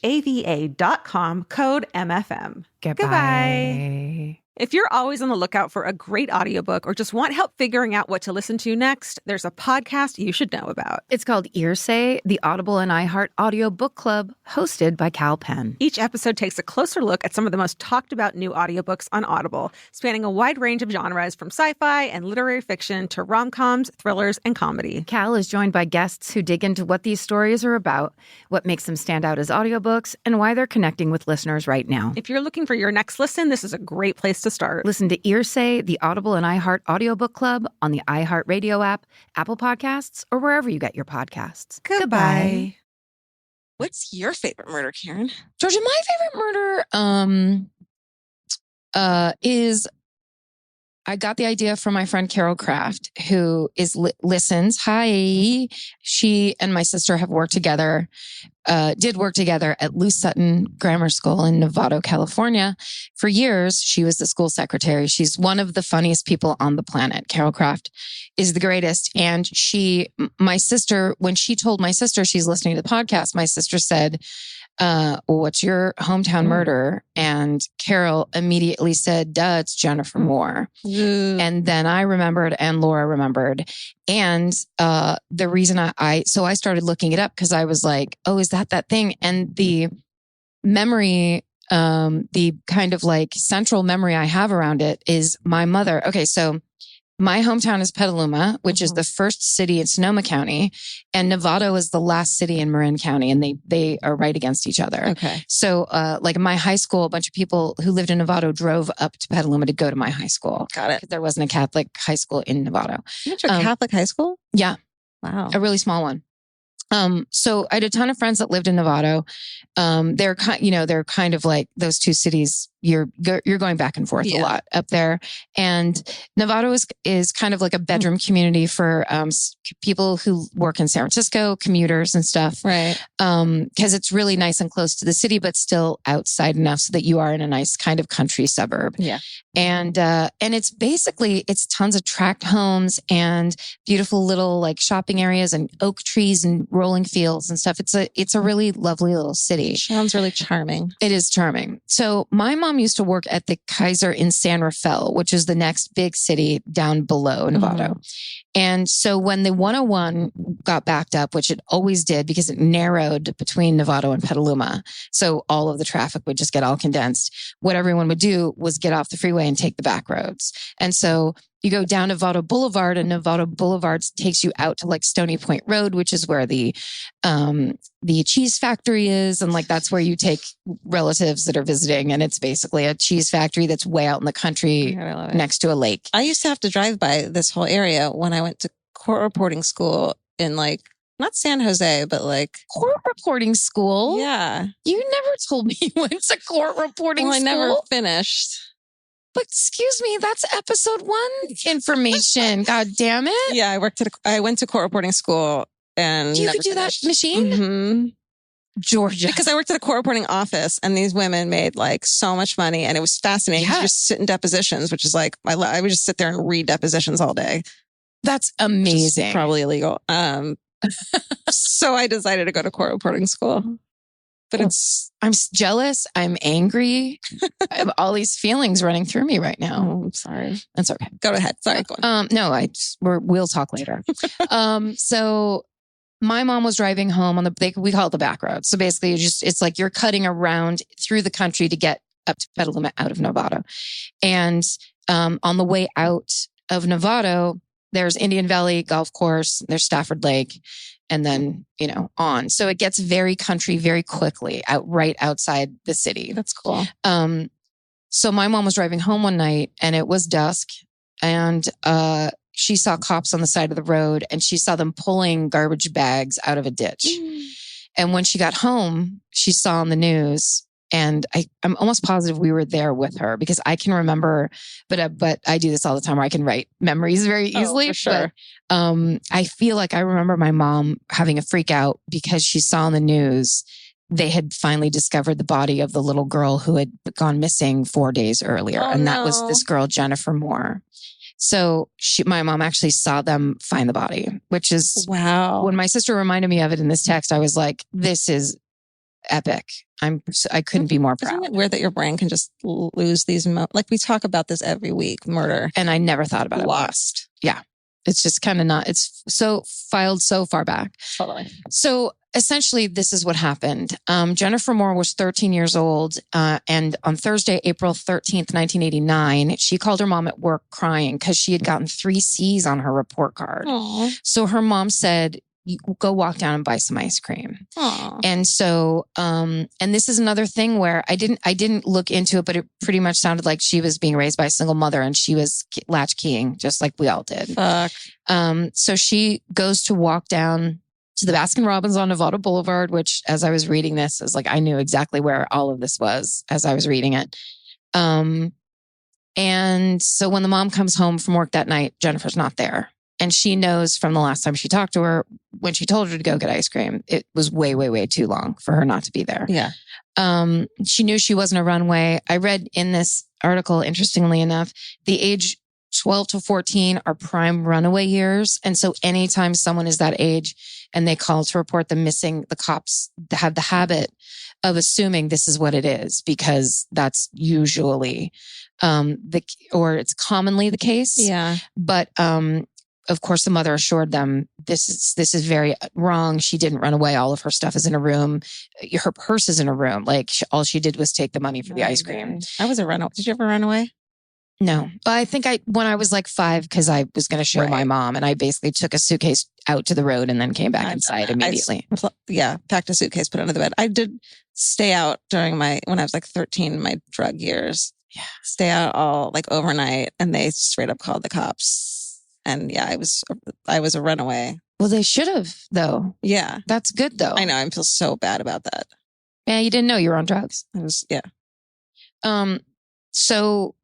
code MFM. Goodbye. If you're always on the lookout for a great audiobook or just want help figuring out what to listen to next, there's a podcast you should know about. It's called Earsay, the Audible and iHeart Audio Book Club, hosted by Cal Penn. Each episode takes a closer look at some of the most talked about new audiobooks on Audible, spanning a wide range of genres from sci-fi and literary fiction to rom-coms, thrillers, and comedy. Cal is joined by guests who dig into what these stories are about, what makes them stand out as audiobooks, and why they're connecting with listeners right now. If you're looking for your next listen, this is a great place to start. Listen to Earsay, the Audible and iHeart Audiobook Club on the iHeartRadio app, Apple Podcasts, or wherever you get your podcasts. Goodbye. What's your favorite murder, Karen? Georgia, my favorite murder is I got the idea from my friend Carol Kraft, who listens. Hi. She and my sister have worked together, did work together at Lou Sutton Grammar School in Novato, California. For years, she was the school secretary. She's one of the funniest people on the planet. Carol Kraft is the greatest. And my sister, when she told my sister she's listening to the podcast, my sister said, what's your hometown murder? And Carol immediately said, duh, it's Jennifer Moore. And then I remembered and Laura remembered. And the reason I started looking it up because I was like, oh, is that thing? And the memory, the kind of like central memory I have around it is my mother. Okay, so my hometown is Petaluma, which is the first city in Sonoma County, and Novato is the last city in Marin County, and they are right against each other. Okay. So, like my high school, a bunch of people who lived in Novato drove up to Petaluma to go to my high school. Got it. 'Cause there wasn't a Catholic high school in Novato. You went to a Catholic high school? Yeah, Wow. a really small one. So I had a ton of friends that lived in Novato. They're kind of like those two cities. You're going back and forth a lot up there. And Novato is kind of like a bedroom community for people who work in San Francisco, commuters and stuff. Right. Because it's really nice and close to the city, but still outside enough so that you are in a nice kind of country suburb. Yeah. And it's tons of tract homes and beautiful little like shopping areas and oak trees and rolling fields and stuff. It's a really lovely little city. Sounds really charming. It is charming. So my mom used to work at the Kaiser in San Rafael, which is the next big city down below Novato. And so when the 101 got backed up, which it always did because it narrowed between Novato and Petaluma, so all of the traffic would just get all condensed, what everyone would do was get off the freeway and take the back roads. And so you go down Novato Boulevard, and Novato Boulevard takes you out to like Stony Point Road, which is where the cheese factory is. And like, that's where you take relatives that are visiting. And it's basically a cheese factory that's way out in the country next to a lake. I used to have to drive by this whole area when I went to court reporting school in like, not San Jose, but like court reporting school. Yeah. You never told me you went to court reporting school. I never finished. But excuse me, that's episode 1 information. God damn it. Yeah, I went to court reporting school and you could do that machine? Mm-hmm. Georgia. Because I worked at a court reporting office and these women made like so much money and it was fascinating. Yeah. You just sit in depositions, which is like, I would just sit there and read depositions all day. That's amazing. Probably illegal. So I decided to go to court reporting school. But I'm jealous. I'm angry. I have all these feelings running through me right now. Oh, I'm sorry. That's okay. Go ahead. Sorry. Go on. No, we'll talk later. So my mom was driving home we call it the back road. So basically it's like you're cutting around through the country to get up to Petaluma out of Novato. And, on the way out of Novato, there's Indian Valley Golf Course, there's Stafford Lake, and then, on. So it gets very country very quickly right outside the city. That's cool. So my mom was driving home one night and it was dusk and, she saw cops on the side of the road and she saw them pulling garbage bags out of a ditch. And when she got home, she saw on the news, and I'm almost positive we were there with her because I can remember, but I do this all the time where I can write memories very easily. For sure. But I feel like I remember my mom having a freak out because she saw on the news they had finally discovered the body of the little girl who had gone missing 4 days earlier. And that was this girl, Jennifer Moore. So my mom actually saw them find the body, which is wow. When my sister reminded me of it in this text, I was like, this is epic. I couldn't be more proud. Isn't it weird that your brain can just lose these like we talk about this every week, murder. And I never thought about it. Lost. Yeah. It's just kind of not, it's so filed so far back. Totally. So essentially, this is what happened. Jennifer Moore was 13 years old. And on Thursday, April 13th, 1989, she called her mom at work crying because she had gotten 3 C's on her report card. Aww. So her mom said, you go walk down and buy some ice cream. Aww. And so, and this is another thing where I didn't look into it, but it pretty much sounded like she was being raised by a single mother and she was latchkeying just like we all did. Fuck. So she goes to walk down to the Baskin Robbins on Novato Boulevard, which as I was reading this is like, I knew exactly where all of this was as I was reading it. And so when the mom comes home from work that night, Jennifer's not there. And she knows from the last time she talked to her, when she told her to go get ice cream, it was way, way, way too long for her not to be there. Yeah. She knew she wasn't a runaway. I read in this article, interestingly enough, the age 12 to 14 are prime runaway years. And so anytime someone is that age and they call to report them missing, the cops have the habit of assuming this is what it is because that's usually or it's commonly the case. Yeah. But of course, the mother assured them this is very wrong. She didn't run away. All of her stuff is in a room. Her purse is in a room. Like all she did was take the money for the ice cream. I was a runaway. Did you ever run away? No, I think when I was like 5, because I was going to show my mom, and I basically took a suitcase out to the road and then came back inside immediately. Packed a suitcase, put it under the bed. I did stay out when I was like 13, my drug years. Yeah, stay out all like overnight, and they straight up called the cops. And yeah, I was a runaway. Well, they should have though. Yeah, that's good though. I know. I feel so bad about that. Yeah, you didn't know you were on drugs. So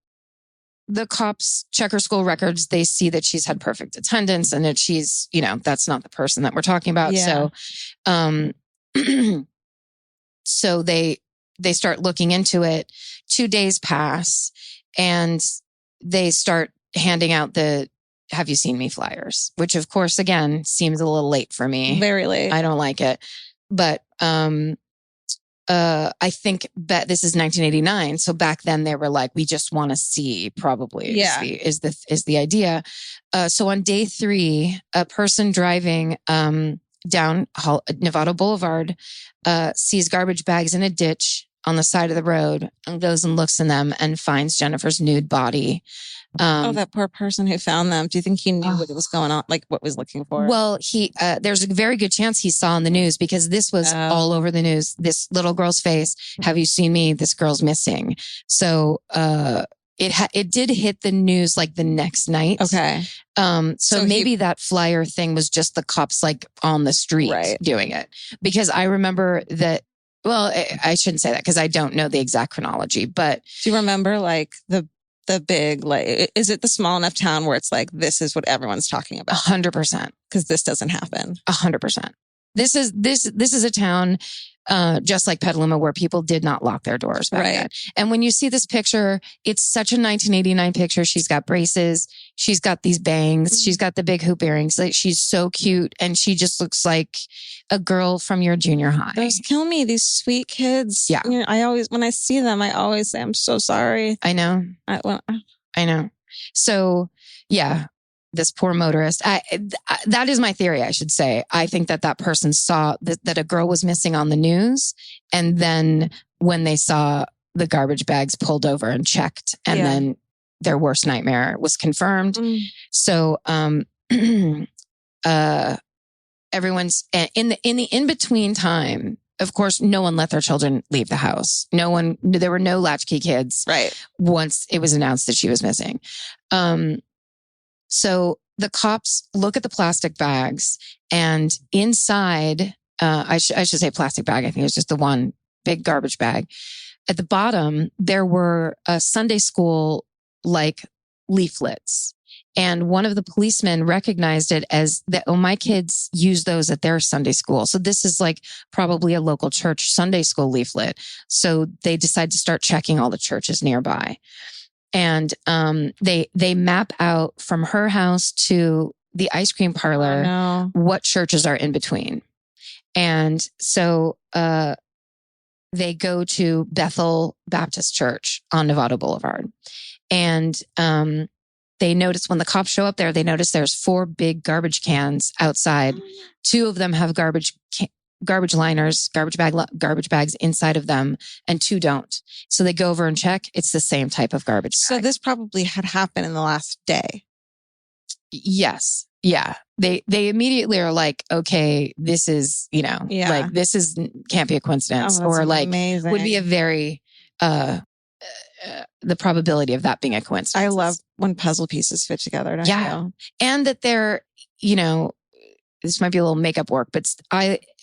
the cops check her school records. They see that she's had perfect attendance and that she's, that's not the person that we're talking about. Yeah. So, so they start looking into it. 2 days pass and they start handing out the "Have you seen me" flyers, which of course, again, seems a little late for me. Very late. I don't like it. But, I think this is 1989. So back then they were like, we just want to see probably is the idea. So on day 3, a person driving, down Novato Boulevard, sees garbage bags in a ditch on the side of the road and goes and looks in them and finds Jennifer's nude body. That poor person who found them. Do you think he knew what was going on? Like what was looking for? Well, there's a very good chance he saw on the news because this was all over the news. This little girl's face. "Have you seen me? This girl's missing." So, it did hit the news like the next night. Okay. So maybe that flyer thing was just the cops like on the street doing it because I remember that. Well, I shouldn't say that because I don't know the exact chronology, but do you remember like the big, like, is it the small enough town where it's like, this is what everyone's talking about? 100%. Because this doesn't happen. 100%. This is a town, just like Petaluma, where people did not lock their doors back then. And when you see this picture, it's such a 1989 picture. She's got braces. She's got these bangs. She's got the big hoop earrings. Like she's so cute. And she just looks like a girl from your junior high. Those kill me, these sweet kids. Yeah. When I see them, I always say, I'm so sorry. I know. I know. So yeah. This poor motorist. That is my theory, I should say. I think that person saw that a girl was missing on the news. And then when they saw the garbage bags pulled over and checked, and then their worst nightmare was confirmed. So, everyone's in the in-between time. Of course, no one let their children leave the house. There were no latchkey kids. Right. Once it was announced that she was missing. So the cops look at the plastic bags and inside I should say plastic bag. I think it was just the one big garbage bag. At the bottom, there were Sunday school like leaflets. And one of the policemen recognized it as that, oh, my kids use those at their Sunday school. So this is like probably a local church Sunday school leaflet. So they decide to start checking all the churches nearby. And they map out from her house to the ice cream parlor what churches are in between. And so they go to Bethel Baptist Church on Novato Boulevard. And they notice when the cops show up there, they notice there's 4 big garbage cans outside. 2 of them have garbage liners, garbage bags inside of them, and 2 don't. So they go over and check. It's the same type of garbage bag. So this probably had happened in the last day. Yes. Yeah. They immediately are like, okay, this is, like this can't be a coincidence, or like amazing. Would be a very, the probability of that being a coincidence. I love when puzzle pieces fit together. Don't you? And that they're, this might be a little makeup work, but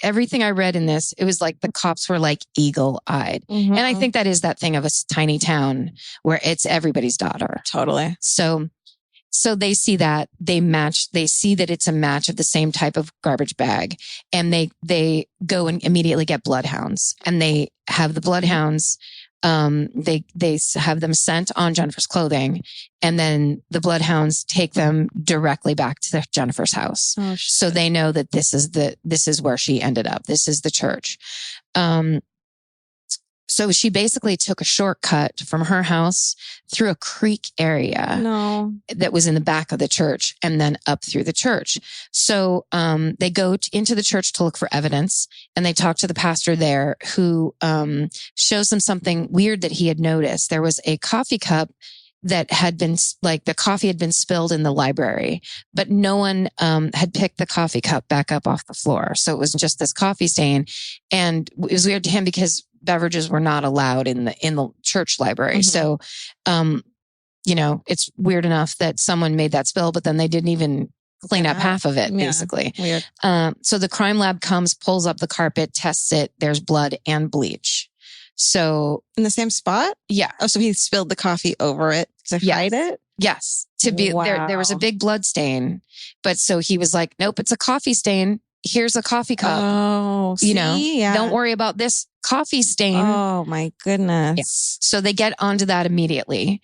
everything I read in this, it was like the cops were like eagle-eyed. Mm-hmm. And I think that is that thing of a tiny town where it's everybody's daughter. Totally. So they see that, they see that it's a match of the same type of garbage bag, and they go and immediately get bloodhounds, and they have the bloodhounds. They have them sent on Jennifer's clothing, and then the bloodhounds take them directly back to Jennifer's house. Oh, shit. So they know that this is where she ended up. This is the church. So she basically took a shortcut from her house through a creek area that was in the back of the church, and then up through the church. So they go into the church to look for evidence, and they talk to the pastor there, who shows them something weird that he had noticed. There was a coffee cup that had been the coffee had been spilled in the library, but no one had picked the coffee cup back up off the floor. So it was just this coffee stain. And it was weird to him because beverages were not allowed in the church library. Mm-hmm. So, it's weird enough that someone made that spill, but then they didn't even clean up half of it, basically. Weird. So the crime lab comes, pulls up the carpet, tests it. There's blood and bleach. So in the same spot? Yeah. Oh, so he spilled the coffee over it to hide it? Yes. There was a big blood stain, but so he was like, nope, it's a coffee stain. Here's a coffee cup. Oh, don't worry about this coffee stain. Oh my goodness. Yeah. So they get onto that immediately.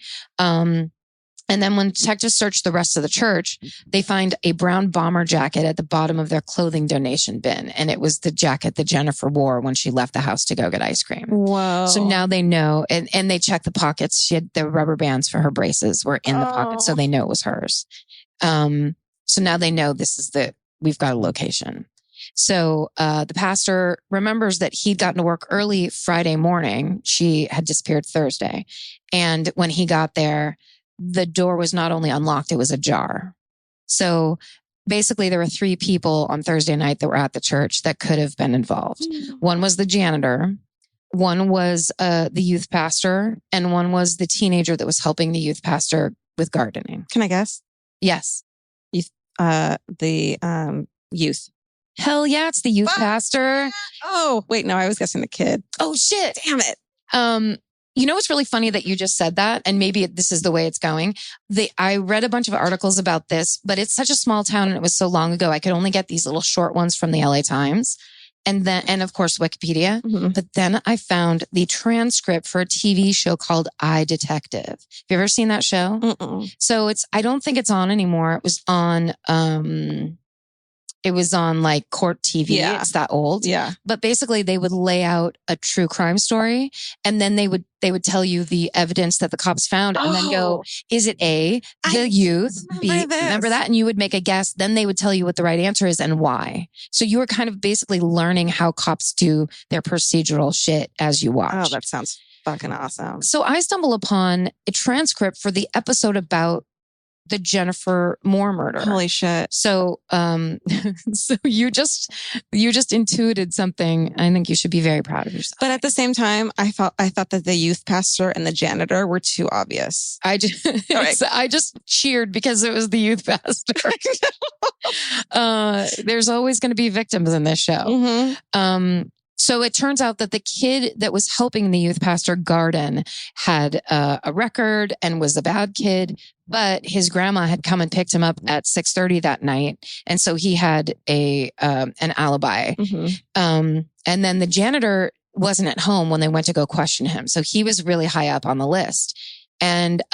And then when detectives search the rest of the church, they find a brown bomber jacket at the bottom of their clothing donation bin. And it was the jacket that Jennifer wore when she left the house to go get ice cream. Whoa. So now they know, and they check the pockets. She had the rubber bands for her braces were in the pockets. So they know it was hers. So now they know we've got a location. So the pastor remembers that he'd gotten to work early Friday morning. She had disappeared Thursday. And when he got there, the door was not only unlocked, it was ajar. So basically there were 3 people on Thursday night that were at the church that could have been involved. One was the janitor, one was the youth pastor, and one was the teenager that was helping the youth pastor with gardening. Can I guess? Yes. The youth. Hell yeah, it's the youth pastor. Oh, wait, no, I was guessing the kid. Oh shit. Damn it. It's really funny that you just said that, and maybe this is the way it's going. I read a bunch of articles about this, but it's such a small town and it was so long ago. I could only get these little short ones from the LA Times and of course Wikipedia. Mm-hmm. But then I found the transcript for a TV show called I Detective. Have you ever seen that show? Mm-mm. So I don't think it's on anymore. It was on like court TV. Yeah. It's that old. Yeah. But basically they would lay out a true crime story, and then they would tell you the evidence that the cops found, and then go, is it A, the youth, B, remember that? And you would make a guess. Then they would tell you what the right answer is and why. So you were kind of basically learning how cops do their procedural shit as you watch. Oh, that sounds fucking awesome. So I stumble upon a transcript for the episode about the Jennifer Moore murder. Holy shit. So, so you just intuited something. I think you should be very proud of yourself. But at the same time, I thought that the youth pastor and the janitor were too obvious. I just cheered because it was the youth pastor. There's always going to be victims in this show. Mm-hmm. So it turns out that the kid that was helping the youth pastor garden had a record and was a bad kid, but his grandma had come and picked him up at 6:30 that night, and so he had an alibi. Mm-hmm. And then the janitor wasn't at home when they went to go question him, so he was really high up on the list. And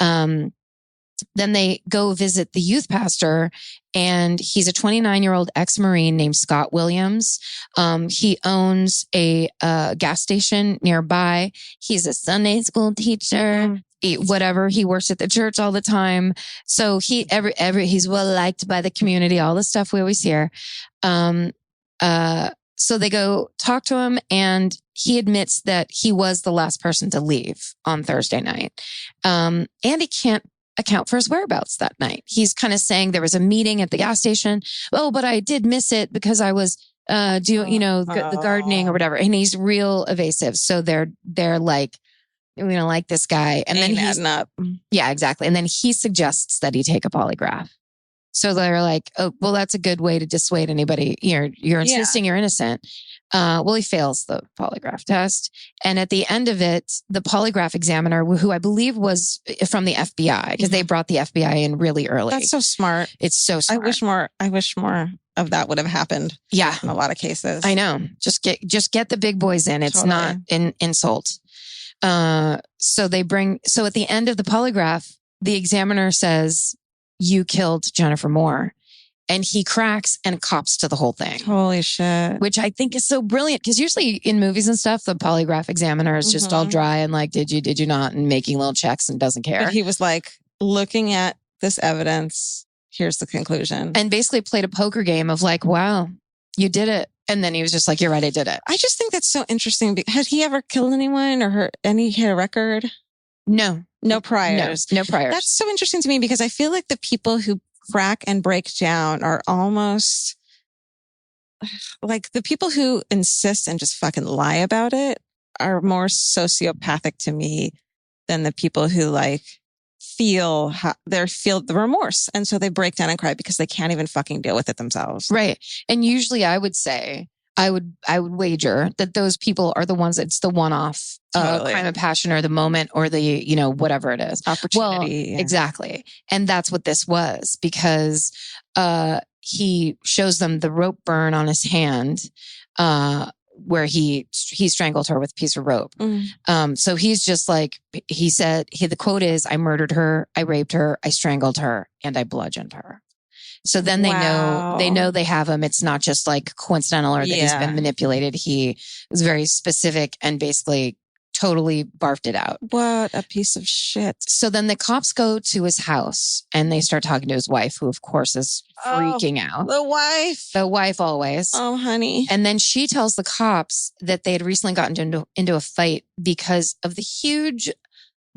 then they go visit the youth pastor, and he's a 29-year-old ex-Marine named Scott Williams. He owns a gas station nearby. He's a Sunday school teacher. Whatever. He works at the church all the time. So he's well liked by the community, all the stuff we always hear. So they go talk to him, and he admits that he was the last person to leave on Thursday night. And he can't account for his whereabouts that night. He's kind of saying there was a meeting at the gas station. Oh, but I did miss it because I was the gardening or whatever. And he's real evasive. So they're like, we don't like this guy. And then he's up. Yeah, exactly. And then he suggests that he take a polygraph. So they're like, oh, well, that's a good way to dissuade anybody. You're insisting you're innocent. Well, he fails the polygraph test. And at the end of it, the polygraph examiner, who I believe was from the FBI, because they brought the FBI in really early. That's so smart. It's so smart. I wish more of that would have happened. Yeah. In a lot of cases. I know. Just get the big boys in. It's not an insult. So at the end of the polygraph, the examiner says, "You killed Jennifer Moore." And he cracks and cops to the whole thing. Holy shit. Which I think is so brilliant, because usually in movies and stuff, the polygraph examiner is just all dry and like, did you not? And making little checks and doesn't care. But he was like, looking at this evidence, here's the conclusion. And basically played a poker game of like, wow, you did it. And then he was just like, you're right, I did it. I just think that's so interesting. Had he ever killed anyone or hurt any, hit a record? No. No priors. No priors. That's so interesting to me, because I feel like the people who crack and break down are almost like the people who insist and just fucking lie about it are more sociopathic to me than the people who like feel the remorse. And so they break down and cry because they can't even fucking deal with it themselves. Right. And usually I would say, I would wager that those people are the ones that's the one-off crime of passion or the moment or the, whatever it is. Opportunity. Well, exactly. And that's what this was, because he shows them the rope burn on his hand where he strangled her with a piece of rope. So he's just like, he said, the quote is, "I murdered her, I raped her, I strangled her, and I bludgeoned her." So then they know they have him. It's not just like coincidental or that he's been manipulated. He was very specific and basically totally barfed it out. What a piece of shit. So then the cops go to his house and they start talking to his wife, who of course is freaking out. The wife always. Oh, honey. And then she tells the cops that they had recently gotten into a fight because of the huge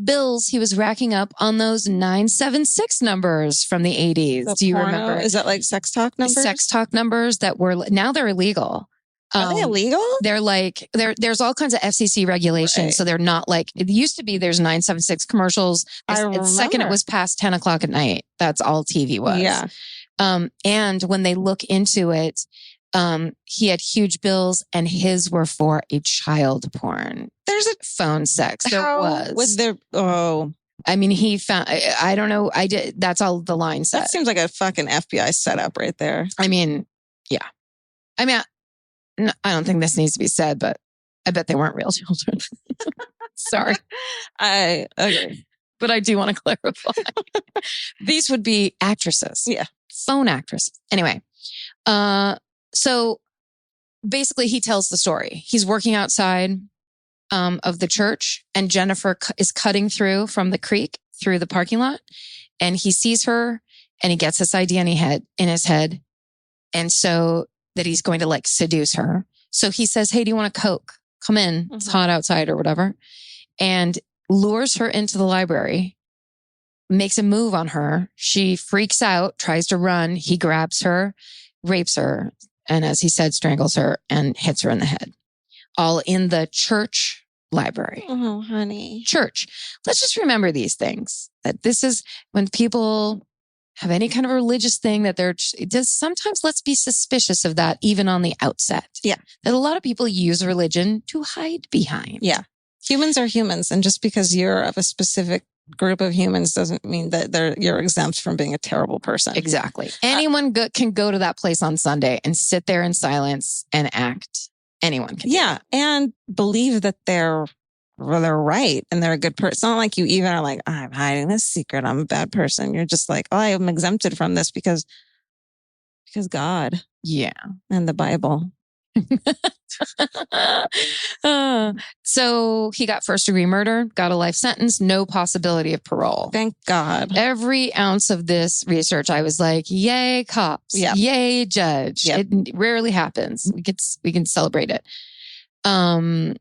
bills he was racking up on those 976 numbers from the 80s. Do you remember? Is that like sex talk numbers? Sex talk numbers that were, now they're illegal. Are they illegal? They're like, there's all kinds of FCC regulations. Right. So they're not like, it used to be there's 976 commercials. The second it was past 10 o'clock at night, that's all TV was. Yeah. And when they look into it, he had huge bills and his were for a child porn. There's a phone sex. Was there? Oh, I mean, he found, I don't know. That's all the line said. That seems like a fucking FBI setup right there. I mean, yeah. I mean, I don't think this needs to be said, but I bet they weren't real children. Sorry. I agree. But I do want to clarify. These would be actresses. Yeah. Phone actresses. Anyway. So basically he tells the story. He's working outside of the church and Jennifer is cutting through from the creek through the parking lot and he sees her and he gets this idea in his head. And so that he's going to like seduce her. So he says, "Hey, do you want a Coke? Come in. It's hot outside," or whatever. And lures her into the library, makes a move on her. She freaks out, tries to run. He grabs her, rapes her, and as he said, strangles her and hits her in the head. All in the church library. Oh, honey. Church. Let's just remember these things. That this is when people have any kind of religious thing that sometimes let's be suspicious of that even on the outset. Yeah. That a lot of people use religion to hide behind. Yeah. Humans are humans. And just because you're of a specific group of humans doesn't mean that you're exempt from being a terrible person. Exactly. Anyone can go to that place on Sunday and sit there in silence and act. Anyone can. Yeah. And believe that they're right and they're a good person. It's not like you even are like, I'm hiding this secret. I'm a bad person. You're just like, oh, I am exempted from this because God. Yeah. And the Bible. So he got first degree murder, got a life sentence, no possibility of parole. Thank God. Every ounce of this research, I was like, yay, cops. Yep. Yay, judge. Yep. It rarely happens. We can celebrate it. And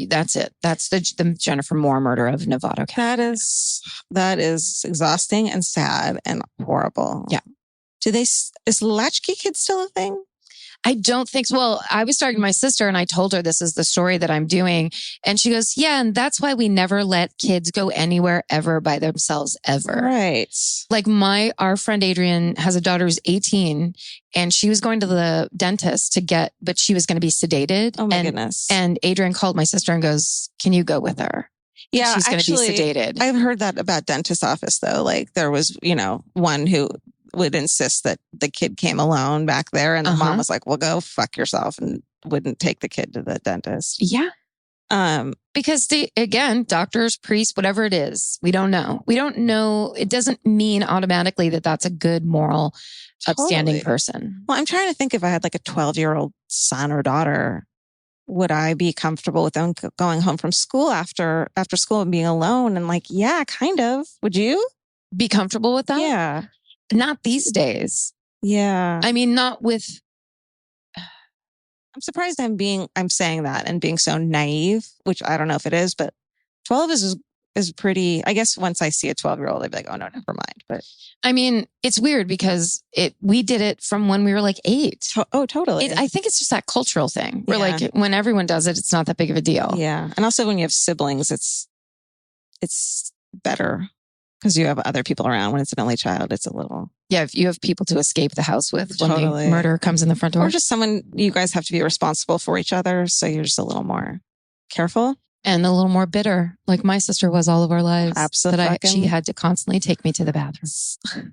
that's it. That's the Jennifer Moore murder of Novato County. That is exhausting and sad and horrible. Yeah. Is latchkey kids still a thing? I don't think so. Well, I was talking to my sister and I told her this is the story that I'm doing. And she goes, yeah, and that's why we never let kids go anywhere ever by themselves ever. Right. Like our friend Adrian has a daughter who's 18 and she was going to the dentist but she was going to be sedated. Oh my goodness. And Adrian called my sister and goes, can you go with her? Yeah. She's going to be sedated. I've heard that about dentist office though. Like there was, one who would insist that the kid came alone back there. And the mom was like, well, go fuck yourself, and wouldn't take the kid to the dentist. Yeah. Because again, doctors, priests, whatever it is, we don't know. We don't know. It doesn't mean automatically that that's a good, moral, upstanding person. Well, I'm trying to think if I had like a 12-year-old son or daughter, would I be comfortable with them going home from school after school and being alone? And like, yeah, kind of. Would you be comfortable with that? Yeah. Not these days. Yeah. I mean, not with. I'm surprised I'm saying that and being so naive, which I don't know if it is, but 12 is pretty, I guess once I see a 12-year-old, I'd be like, oh no, never mind. But I mean, it's weird because we did it from when we were like 8. Oh, totally. I think it's just that cultural thing where like when everyone does it, it's not that big of a deal. Yeah. And also when you have siblings, it's better. Because you have other people around. When it's an only child, it's a little... Yeah, if you have people to escape the house with totally. When the murder comes in the front door. Or just someone, you guys have to be responsible for each other. So you're just a little more careful. And a little more bitter, like my sister was all of our lives. Absolutely. She had to constantly take me to the bathroom.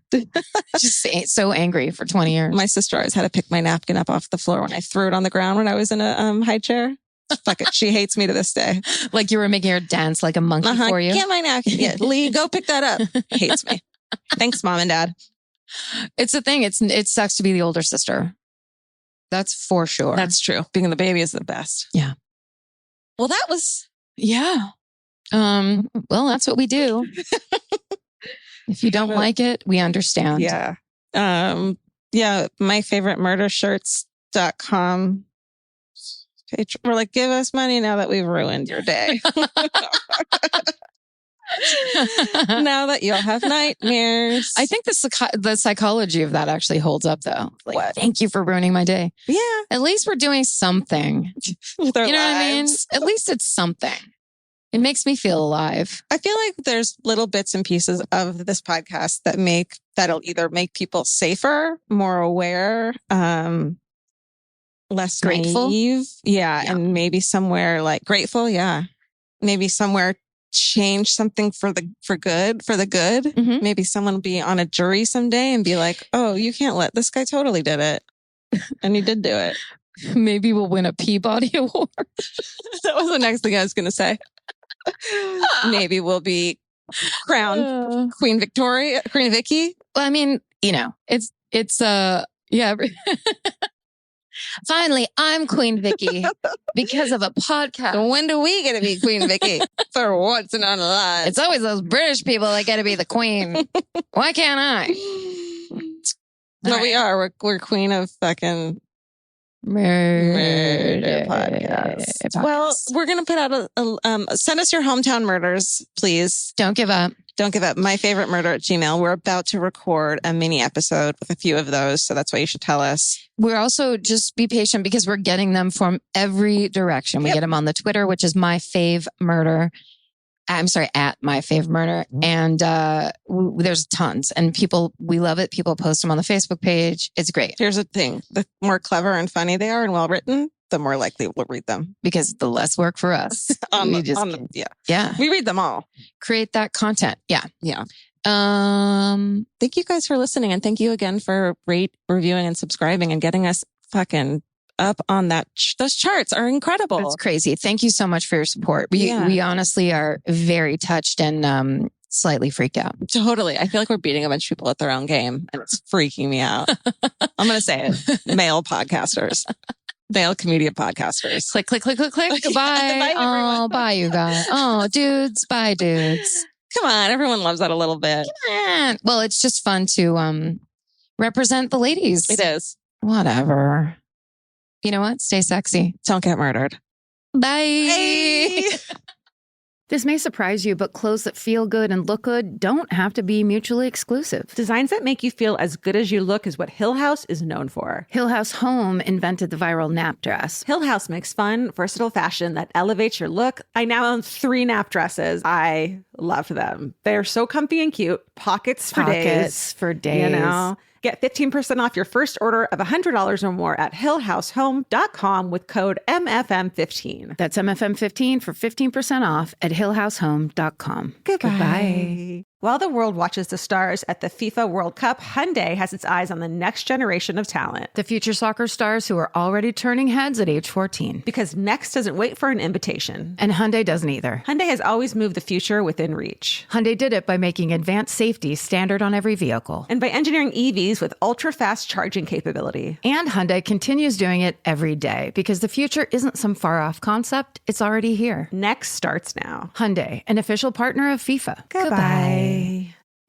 Just so angry for 20 years. My sister always had to pick my napkin up off the floor when I threw it on the ground when I was in a high chair. Fuck it. She hates me to this day. Like you were making her dance like a monkey for you. Get my napkin. Yeah, Lee, go pick that up. Hates me. Thanks, Mom and Dad. It's the thing. It sucks to be the older sister. That's for sure. That's true. Being the baby is the best. Yeah. Well, that was... Yeah. Well, that's what we do. If you don't like it, we understand. Yeah. Yeah. My favorite murdershirts.com. We're like, give us money now that we've ruined your day. Now that you'll have nightmares. I think the psychology of that actually holds up though. Like, what? Thank you for ruining my day. Yeah. At least we're doing something. With our you know lives. what I mean? At least it's something. It makes me feel alive. I feel like there's little bits and pieces of this podcast that'll either make people safer, more aware, less grateful. Naive. Yeah. And maybe somewhere like grateful. Yeah. Maybe somewhere change something for the good. Mm-hmm. Maybe someone will be on a jury someday and be like, oh, you can't let this guy totally did it. And he did do it. Maybe we'll win a Peabody Award. That was the next thing I was going to say. Maybe we'll be crowned Queen Vicky. Well, I mean, it's yeah. Finally, I'm Queen Vicky because of a podcast. When do we get to be Queen Vicky? For once in our lives. It's always those British people that get to be the queen. Why can't I? No, we are. We're queen of fucking Murder podcast. Well, we're going to put out send us your hometown murders, please. Don't give up. Don't give up. My favorite murder at Gmail. We're about to record a mini episode with a few of those. So that's why you should tell us. We're also just be patient because we're getting them from every direction. We get them on the Twitter, which is my fave murder. I'm sorry, at my fave murder. And there's tons. And we love it. People post them on the Facebook page. It's great. Here's the thing. The more clever and funny they are and well written, the more likely we'll read them. Because the less work for us. Yeah. We read them all. Create that content. Yeah. Yeah. Thank you guys for listening. And thank you again for reviewing and subscribing and getting us fucking up on that. Those charts are incredible. It's crazy. Thank you so much for your support. We honestly are very touched and slightly freaked out. Totally. I feel like we're beating a bunch of people at their own game and it's freaking me out. I'm going to say it. Male podcasters. Male comedian podcasters. Click, click, click, click, click. Goodbye. Bye, oh, bye, you guys. Oh, dudes. Bye, dudes. Come on. Everyone loves that a little bit. Come on. Well, it's just fun to represent the ladies. It is. Whatever. You know what? Stay sexy. Don't get murdered. Bye. This may surprise you, but clothes that feel good and look good don't have to be mutually exclusive. Designs that make you feel as good as you look is what Hill House is known for. Hill House Home invented the viral nap dress. Hill House makes fun, versatile fashion that elevates your look. I now own 3 nap dresses. I love them. They're so comfy and cute. Pockets for days. You know. Get 15% off your first order of $100 or more at hillhousehome.com with code MFM15. That's MFM15 for 15% off at hillhousehome.com. Goodbye. While the world watches the stars at the FIFA World Cup, Hyundai has its eyes on the next generation of talent. The future soccer stars who are already turning heads at age 14. Because next doesn't wait for an invitation. And Hyundai doesn't either. Hyundai has always moved the future within reach. Hyundai did it by making advanced safety standard on every vehicle. And by engineering EVs with ultra-fast charging capability. And Hyundai continues doing it every day because the future isn't some far-off concept. It's already here. Next starts now. Hyundai, an official partner of FIFA. Goodbye.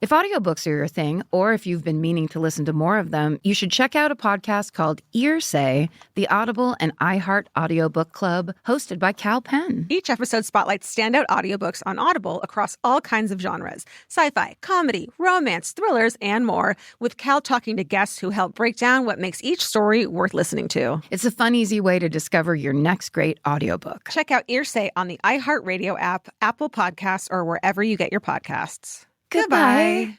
If audiobooks are your thing, or if you've been meaning to listen to more of them, you should check out a podcast called Earsay, the Audible and iHeart Audiobook Club, hosted by Cal Penn. Each episode spotlights standout audiobooks on Audible across all kinds of genres: sci-fi, comedy, romance, thrillers, and more, with Cal talking to guests who help break down what makes each story worth listening to. It's a fun, easy way to discover your next great audiobook. Check out Earsay on the iHeartRadio app, Apple Podcasts, or wherever you get your podcasts. Goodbye.